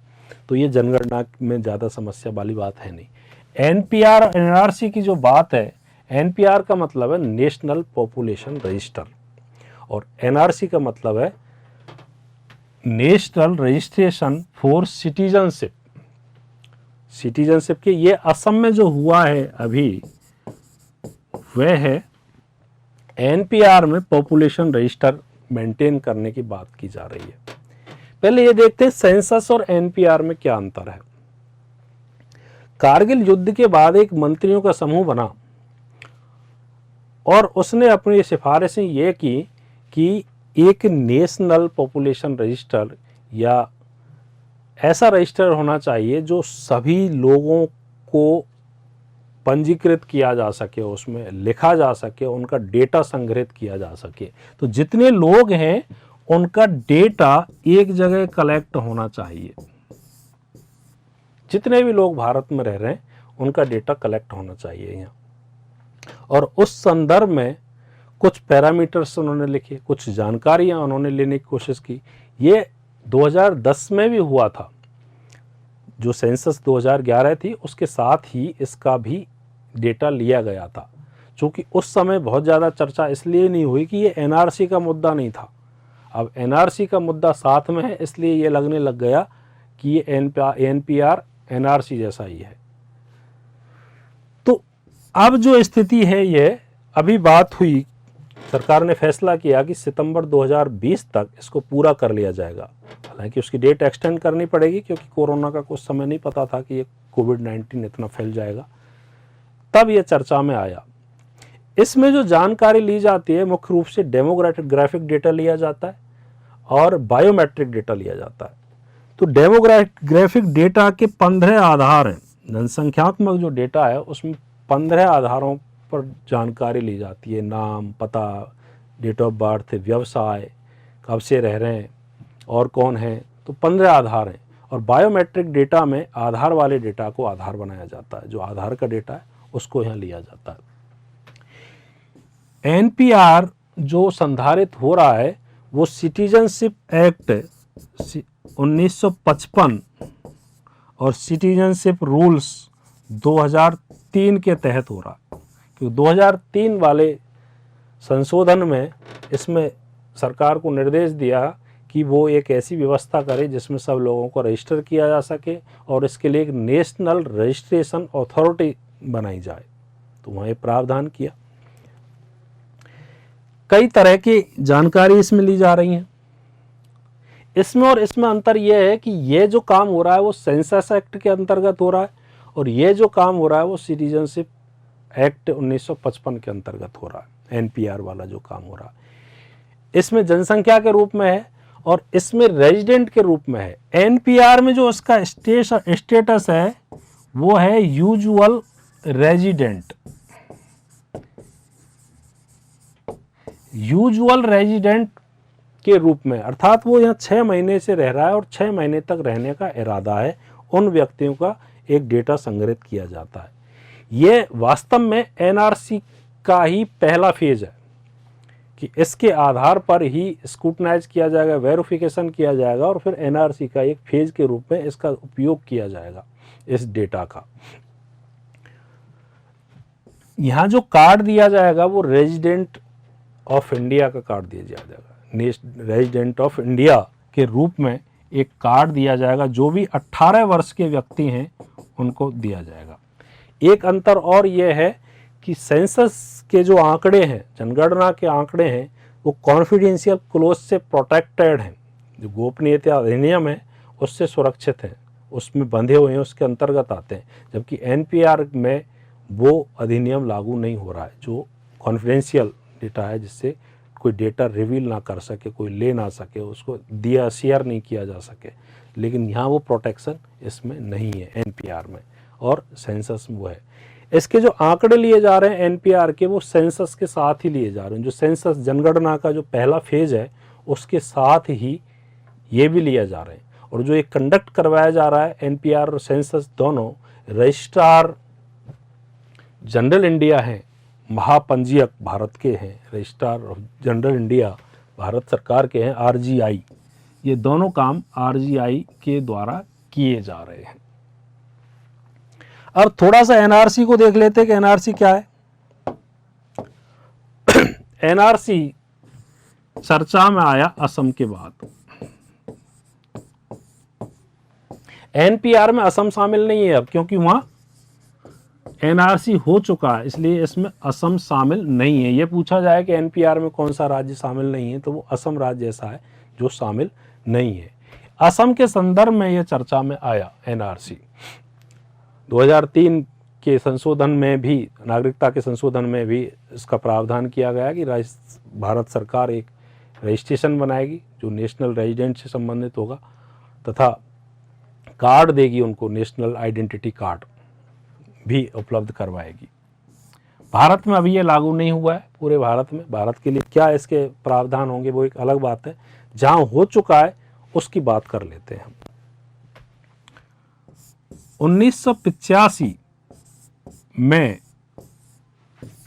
तो ये जनगणना में ज़्यादा समस्या वाली बात है नहीं। एनपीआर और एनआरसी की जो बात है, एनपीआर का मतलब है नेशनल पॉपुलेशन रजिस्टर और एनआरसी का मतलब है national registration for citizenship. Citizenship के ये असम में जो हुआ है अभी वह है एनपीआर में पॉपुलेशन रजिस्टर मेंटेन करने की बात की जा रही है। पहले ये देखते हैं सेंसस और एनपीआर में क्या अंतर है। कारगिल युद्ध के बाद एक मंत्रियों का समूह बना और उसने अपनी सिफारिशें ये की कि एक नेशनल पॉपुलेशन रजिस्टर या ऐसा रजिस्टर होना चाहिए जो सभी लोगों को पंजीकृत किया जा सके, उसमें लिखा जा सके, उनका डेटा संग्रहित किया जा सके। तो जितने लोग हैं उनका डेटा एक जगह कलेक्ट होना चाहिए। जितने भी लोग भारत में रह रहे हैं उनका डेटा कलेक्ट होना चाहिए यहाँ। और उस संदर्भ में कुछ पैरामीटर्स उन्होंने लिखे, कुछ जानकारियां उन्होंने लेने की कोशिश की। ये 2010 में भी हुआ था। जो सेंसस 2011 थी उसके साथ ही इसका भी डेटा लिया गया था। चूँकि उस समय बहुत ज़्यादा चर्चा इसलिए नहीं हुई कि ये एनआरसी का मुद्दा नहीं था। अब एनआरसी का मुद्दा साथ में है, इसलिए ये लगने लग गया कि ये एनपीआर एनआरसी जैसा ही है। तो अब जो स्थिति है, ये अभी बात हुई, सरकार ने फैसला किया कि सितंबर 2020 तक इसको पूरा कर लिया जाएगा। हालांकि उसकी डेट एक्सटेंड करनी पड़ेगी क्योंकि कोरोना का कुछ समय नहीं पता था कि ये कोविड-19 इतना फैल जाएगा। तब ये चर्चा में आया। इसमें जो जानकारी ली जाती है मुख्य रूप से डेमोग्राफिक डेटा लिया जाता है और बायोमेट्रिक डेटा लिया जाता है। तो डेमोग्राफिक डेटा के 15 आधार हैं। जनसंख्यात्मक जो डेटा है उसमें 15 आधारों पर जानकारी ली जाती है। नाम, पता, डेट ऑफ बर्थ, व्यवसाय, कब से रह रहे हैं और कौन है। तो 15 आधार हैं। और बायोमेट्रिक डेटा में आधार वाले डेटा को आधार बनाया जाता है। जो आधार का डेटा है उसको यहाँ लिया जाता है। एनपीआर जो संधारित हो रहा है वो सिटीजनशिप एक्ट 1955 और सिटीजनशिप रूल्स 2003 के तहत हो रहा है। क्योंकि 2003 वाले संशोधन में इसमें सरकार को निर्देश दिया कि वो एक ऐसी व्यवस्था करे जिसमें सब लोगों को रजिस्टर किया जा सके और इसके लिए एक नेशनल रजिस्ट्रेशन अथॉरिटी बनाई जाए। तो वहाँ ये प्रावधान किया। कई तरह की जानकारी इसमें ली जा रही है। इसमें और इसमें अंतर यह है कि ये जो काम हो रहा है वो सेंसस एक्ट के अंतर्गत हो रहा है और ये जो काम हो रहा है वो सिटीजनशिप एक्ट 1955 के अंतर्गत हो रहा है। एनपीआर वाला जो काम हो रहा है इसमें जनसंख्या के रूप में है और इसमें रेजिडेंट के रूप में है। एनपीआर में जो उसका स्टेटस है वो है यूजुअल रेजिडेंट। यूजुअल रेजिडेंट के रूप में, अर्थात वो यहाँ 6 महीने से रह रहा है और 6 महीने तक रहने का इरादा है उन व्यक्तियों का एक डेटा संग्रहित किया जाता है। ये वास्तव में एनआरसी का ही पहला फेज है कि इसके आधार पर ही स्क्रूटनाइज किया जाएगा, वेरिफिकेशन किया जाएगा और फिर एनआरसी का एक फेज के रूप में इसका उपयोग किया जाएगा इस डेटा का। यहाँ जो कार्ड दिया जाएगा वो रेजिडेंट ऑफ इंडिया का कार्ड दिया जाएगा। रेजिडेंट ऑफ इंडिया के रूप में एक कार्ड दिया जाएगा, जो भी 18 वर्ष के व्यक्ति हैं उनको दिया जाएगा। एक अंतर और ये है कि सेंसस के जो आंकड़े हैं, जनगणना के आंकड़े हैं, वो कॉन्फिडेंशियल क्लोज से प्रोटेक्टेड हैं। जो गोपनीयता अधिनियम है उससे सुरक्षित हैं, उसमें बंधे हुए हैं, उसके अंतर्गत आते हैं। जबकि एनपीआर में वो अधिनियम लागू नहीं हो रहा है, जो कॉन्फिडेंशियल डेटा है, जिससे कोई डेटा रिवील ना कर सके, कोई ले ना सके, उसको दिया शेयर नहीं किया जा सके। लेकिन यहाँ वो प्रोटेक्शन इसमें नहीं है एनपीआर में, और सेंसस में वो है। इसके जो आंकड़े लिए जा रहे हैं एनपीआर के, वो सेंसस के साथ ही लिए जा रहे हैं। जो सेंसस जनगणना का जो पहला फेज है उसके साथ ही ये भी लिया जा रहे हैं। और जो ये कंडक्ट करवाया जा रहा है एनपीआर और सेंसस दोनों, रजिस्ट्रार जनरल इंडिया हैं, महापंजीयक भारत के हैं, रजिस्ट्रार जनरल इंडिया भारत सरकार के हैं, आरजीआई। ये दोनों काम आरजीआई के द्वारा किए जा रहे हैं। अब थोड़ा सा एनआरसी को देख लेते हैं कि एनआरसी क्या है। एनआरसी चर्चा में आया असम के बाद। एनपीआर में असम शामिल नहीं है अब, क्योंकि वहां एनआरसी हो चुका है, इसलिए इसमें असम शामिल नहीं है। यह पूछा जाए कि एनपीआर में कौन सा राज्य शामिल नहीं है, तो वो असम राज्य ऐसा है जो शामिल नहीं है। असम के संदर्भ में यह चर्चा में आया एनआरसी। 2003 के संशोधन में भी, नागरिकता के संशोधन में भी इसका प्रावधान किया गया कि भारत सरकार एक रजिस्ट्रेशन बनाएगी जो नेशनल रेजिडेंट से संबंधित होगा, तथा कार्ड देगी उनको, नेशनल आइडेंटिटी कार्ड भी उपलब्ध करवाएगी। भारत में अभी ये लागू नहीं हुआ है पूरे भारत में। भारत के लिए क्या इसके प्रावधान होंगे वो एक अलग बात है। जहां हो चुका है उसकी बात कर लेते हैं हम। 1985 में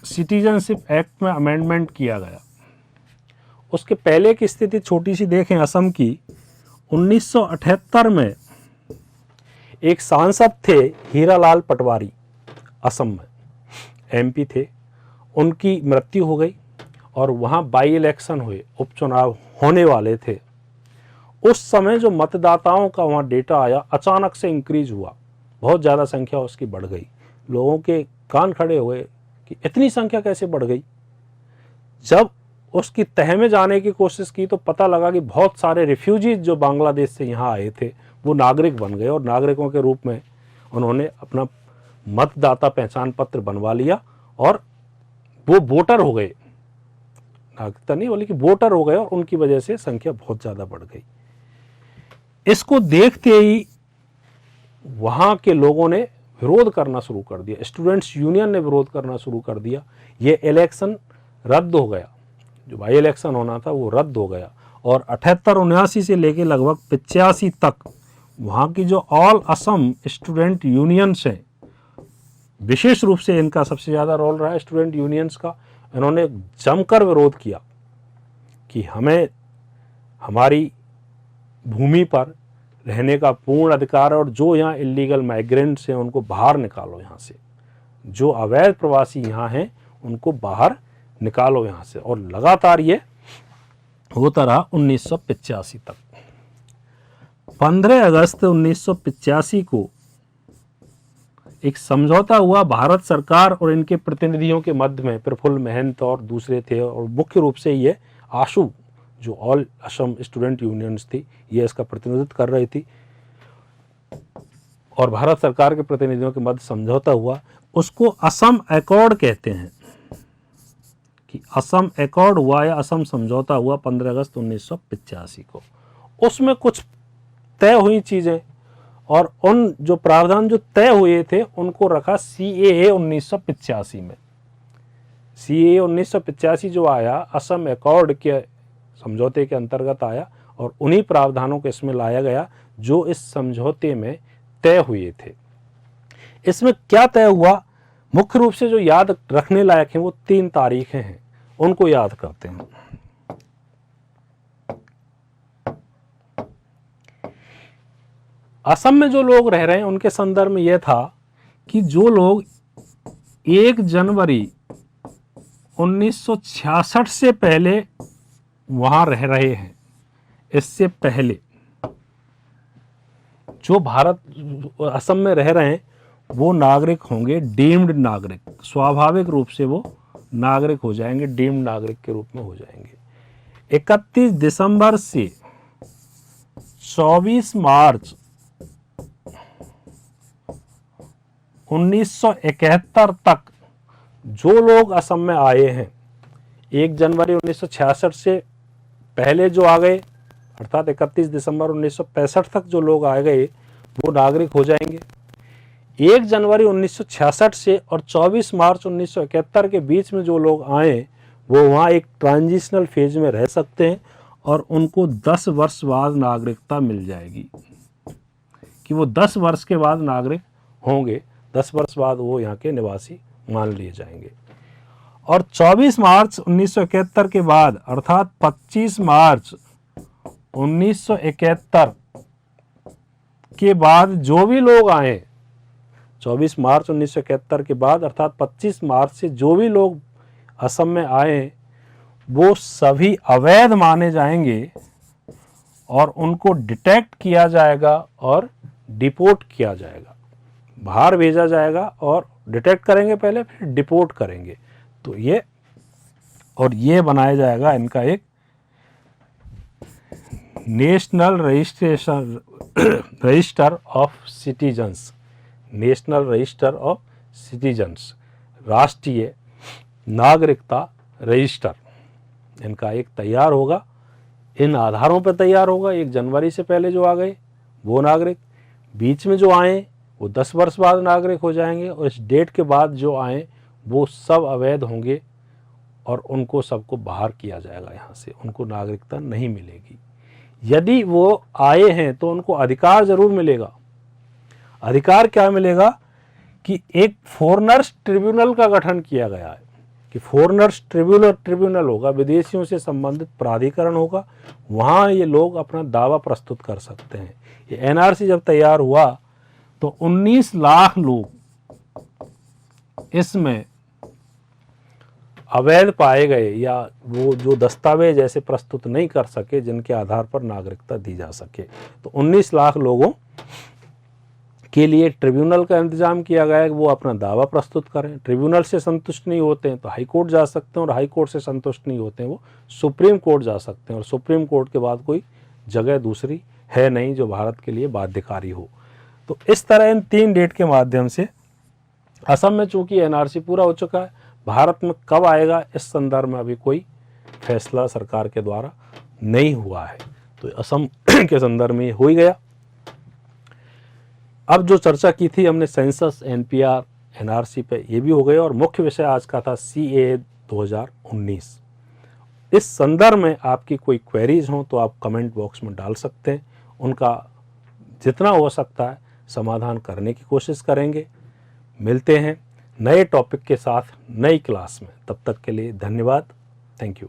सिटीजनशिप एक्ट में अमेंडमेंट किया गया। उसके पहले की स्थिति छोटी सी देखें असम की। 1978 में एक सांसद थे हीरालाल पटवारी, असम में एमपी थे, उनकी मृत्यु हो गई और वहाँ बाई इलेक्शन हुए, उपचुनाव होने वाले थे। उस समय जो मतदाताओं का वहाँ डेटा आया अचानक से इंक्रीज हुआ, बहुत ज़्यादा संख्या उसकी बढ़ गई। लोगों के कान खड़े हुए कि इतनी संख्या कैसे बढ़ गई। जब उसकी तह में जाने की कोशिश की तो पता लगा कि बहुत सारे रिफ्यूजीज जो बांग्लादेश से यहाँ आए थे वो नागरिक बन गए और नागरिकों के रूप में उन्होंने अपना मतदाता पहचान पत्र बनवा लिया और वो वोटर हो गए। नागरिकता नहीं बल्कि वोटर हो गए और उनकी वजह से संख्या बहुत ज़्यादा बढ़ गई। इसको देखते ही वहाँ के लोगों ने विरोध करना शुरू कर दिया, स्टूडेंट्स यूनियन ने विरोध करना शुरू कर दिया। ये इलेक्शन रद्द हो गया, जो बाई इलेक्शन होना था वो रद्द हो गया। और 78-79 से लेके लगभग 85 तक वहाँ की जो ऑल असम स्टूडेंट यूनियंस हैं, विशेष रूप से इनका सबसे ज़्यादा रोल रहा है स्टूडेंट यूनियंस का। इन्होंने जमकर विरोध किया कि हमें हमारी भूमि पर रहने का पूर्ण अधिकार है और जो यहाँ इलीगल माइग्रेंट्स हैं उनको बाहर निकालो यहाँ से, जो अवैध प्रवासी यहाँ हैं उनको बाहर निकालो यहाँ से। और लगातार ये होता रहा 1985 तक। 15 अगस्त 1985 को एक समझौता हुआ भारत सरकार और इनके प्रतिनिधियों के मध्य में। प्रफुल्ल महंत और दूसरे थे और मुख्य रूप से ये आशु जो ऑल असम स्टूडेंट यूनियंस थी ये इसका प्रतिनिधित्व कर रही थी और भारत सरकार के प्रतिनिधियों के मध्य समझौता हुआ। उसको असम अकॉर्ड कहते हैं कि असम अकॉर्ड हुआ या असम समझौता हुआ 15 अगस्त 1985 को। उसमें कुछ तय हुई चीज़ें और उन जो प्रावधान जो तय हुए थे उनको रखा CAA 1985 में। CAA 1985 जो आया असम अकॉर्ड के समझौते के अंतर्गत आया और उन्हीं प्रावधानों को इसमें लाया गया जो इस समझौते में तय हुए थे। इसमें क्या तय हुआ, मुख्य रूप से जो याद रखने लायक है वो 3 तारीखें हैं, उनको याद करते हैं। असम में जो लोग रह रहे हैं उनके संदर्भ में यह था कि जो लोग 1 जनवरी 1966 से पहले वहां रह रहे हैं, इससे पहले जो भारत असम में रह रहे हैं वो नागरिक होंगे, डीम्ड नागरिक, स्वाभाविक रूप से वो नागरिक हो जाएंगे, डीम्ड नागरिक के रूप में हो जाएंगे। 31 दिसंबर से 24 मार्च 1971 तक जो लोग असम में आए हैं, 1 जनवरी 1966 से पहले जो आ गए, अर्थात 31 दिसंबर 1965 तक जो लोग आ गए वो नागरिक हो जाएंगे। 1 जनवरी 1966 से और 24 मार्च 1971 के बीच में जो लोग आए वो वहाँ एक ट्रांजिशनल फेज में रह सकते हैं और उनको 10 वर्ष बाद नागरिकता मिल जाएगी, कि वो 10 वर्ष के बाद नागरिक होंगे, 10 वर्ष बाद वो यहाँ के निवासी मान लिए जाएंगे। और 24 मार्च 1971 के बाद अर्थात 25 मार्च 1971 के बाद जो भी लोग आए, 24 मार्च 1971 के बाद अर्थात 25 मार्च से जो भी लोग असम में आए वो सभी अवैध माने जाएंगे और उनको डिटेक्ट किया जाएगा और डिपोर्ट किया जाएगा, बाहर भेजा जाएगा और डिटेक्ट करेंगे पहले, फिर डिपोर्ट करेंगे। तो ये बनाया जाएगा इनका एक national register of citizens, national register of citizens, राष्ट्रीय नागरिकता रजिस्टर इनका एक तैयार होगा। इन आधारों पर तैयार होगा। 1 जनवरी से पहले जो आ गए वो नागरिक, बीच में जो आए वो 10 वर्ष बाद नागरिक हो जाएंगे और इस डेट के बाद जो आए वो सब अवैध होंगे और उनको सबको बाहर किया जाएगा यहाँ से, उनको नागरिकता नहीं मिलेगी। यदि वो आए हैं तो उनको अधिकार जरूर मिलेगा। अधिकार क्या मिलेगा कि एक फॉरेनर्स ट्रिब्यूनल का गठन किया गया है, कि फॉरेनर्स ट्रिब्यूनल होगा, विदेशियों से संबंधित प्राधिकरण होगा, वहाँ ये लोग अपना दावा प्रस्तुत कर सकते हैं। ये एनआरसी जब तैयार हुआ तो 19 लाख लोग इसमें अवैध पाए गए या वो जो दस्तावेज ऐसे प्रस्तुत नहीं कर सके जिनके आधार पर नागरिकता दी जा सके। तो 19 लाख लोगों के लिए ट्रिब्यूनल का इंतजाम किया गया है कि वो अपना दावा प्रस्तुत करें। ट्रिब्यूनल से संतुष्ट नहीं होते हैं तो हाई कोर्ट जा सकते हैं और हाई कोर्ट से संतुष्ट नहीं होते हैं वो सुप्रीम कोर्ट जा सकते हैं और सुप्रीम कोर्ट के बाद कोई जगह दूसरी है नहीं जो भारत के लिए बाध्यकारी हो। तो इस तरह इन 3 डेट के माध्यम से असम में चूंकि एनआरसी पूरा हो चुका है, भारत में कब आएगा इस संदर्भ में अभी कोई फैसला सरकार के द्वारा नहीं हुआ है। तो असम के संदर्भ में हो ही गया। अब जो चर्चा की थी हमने सेंसस, एनपीआर, एनआरसी पे, ये भी हो गए और मुख्य विषय आज का था सीएए 2019। इस संदर्भ में आपकी कोई क्वेरीज हो तो आप कमेंट बॉक्स में डाल सकते हैं, उनका जितना हो सकता है समाधान करने की कोशिश करेंगे। मिलते हैं नए टॉपिक के साथ नई क्लास में, तब तक के लिए धन्यवाद। Thank you.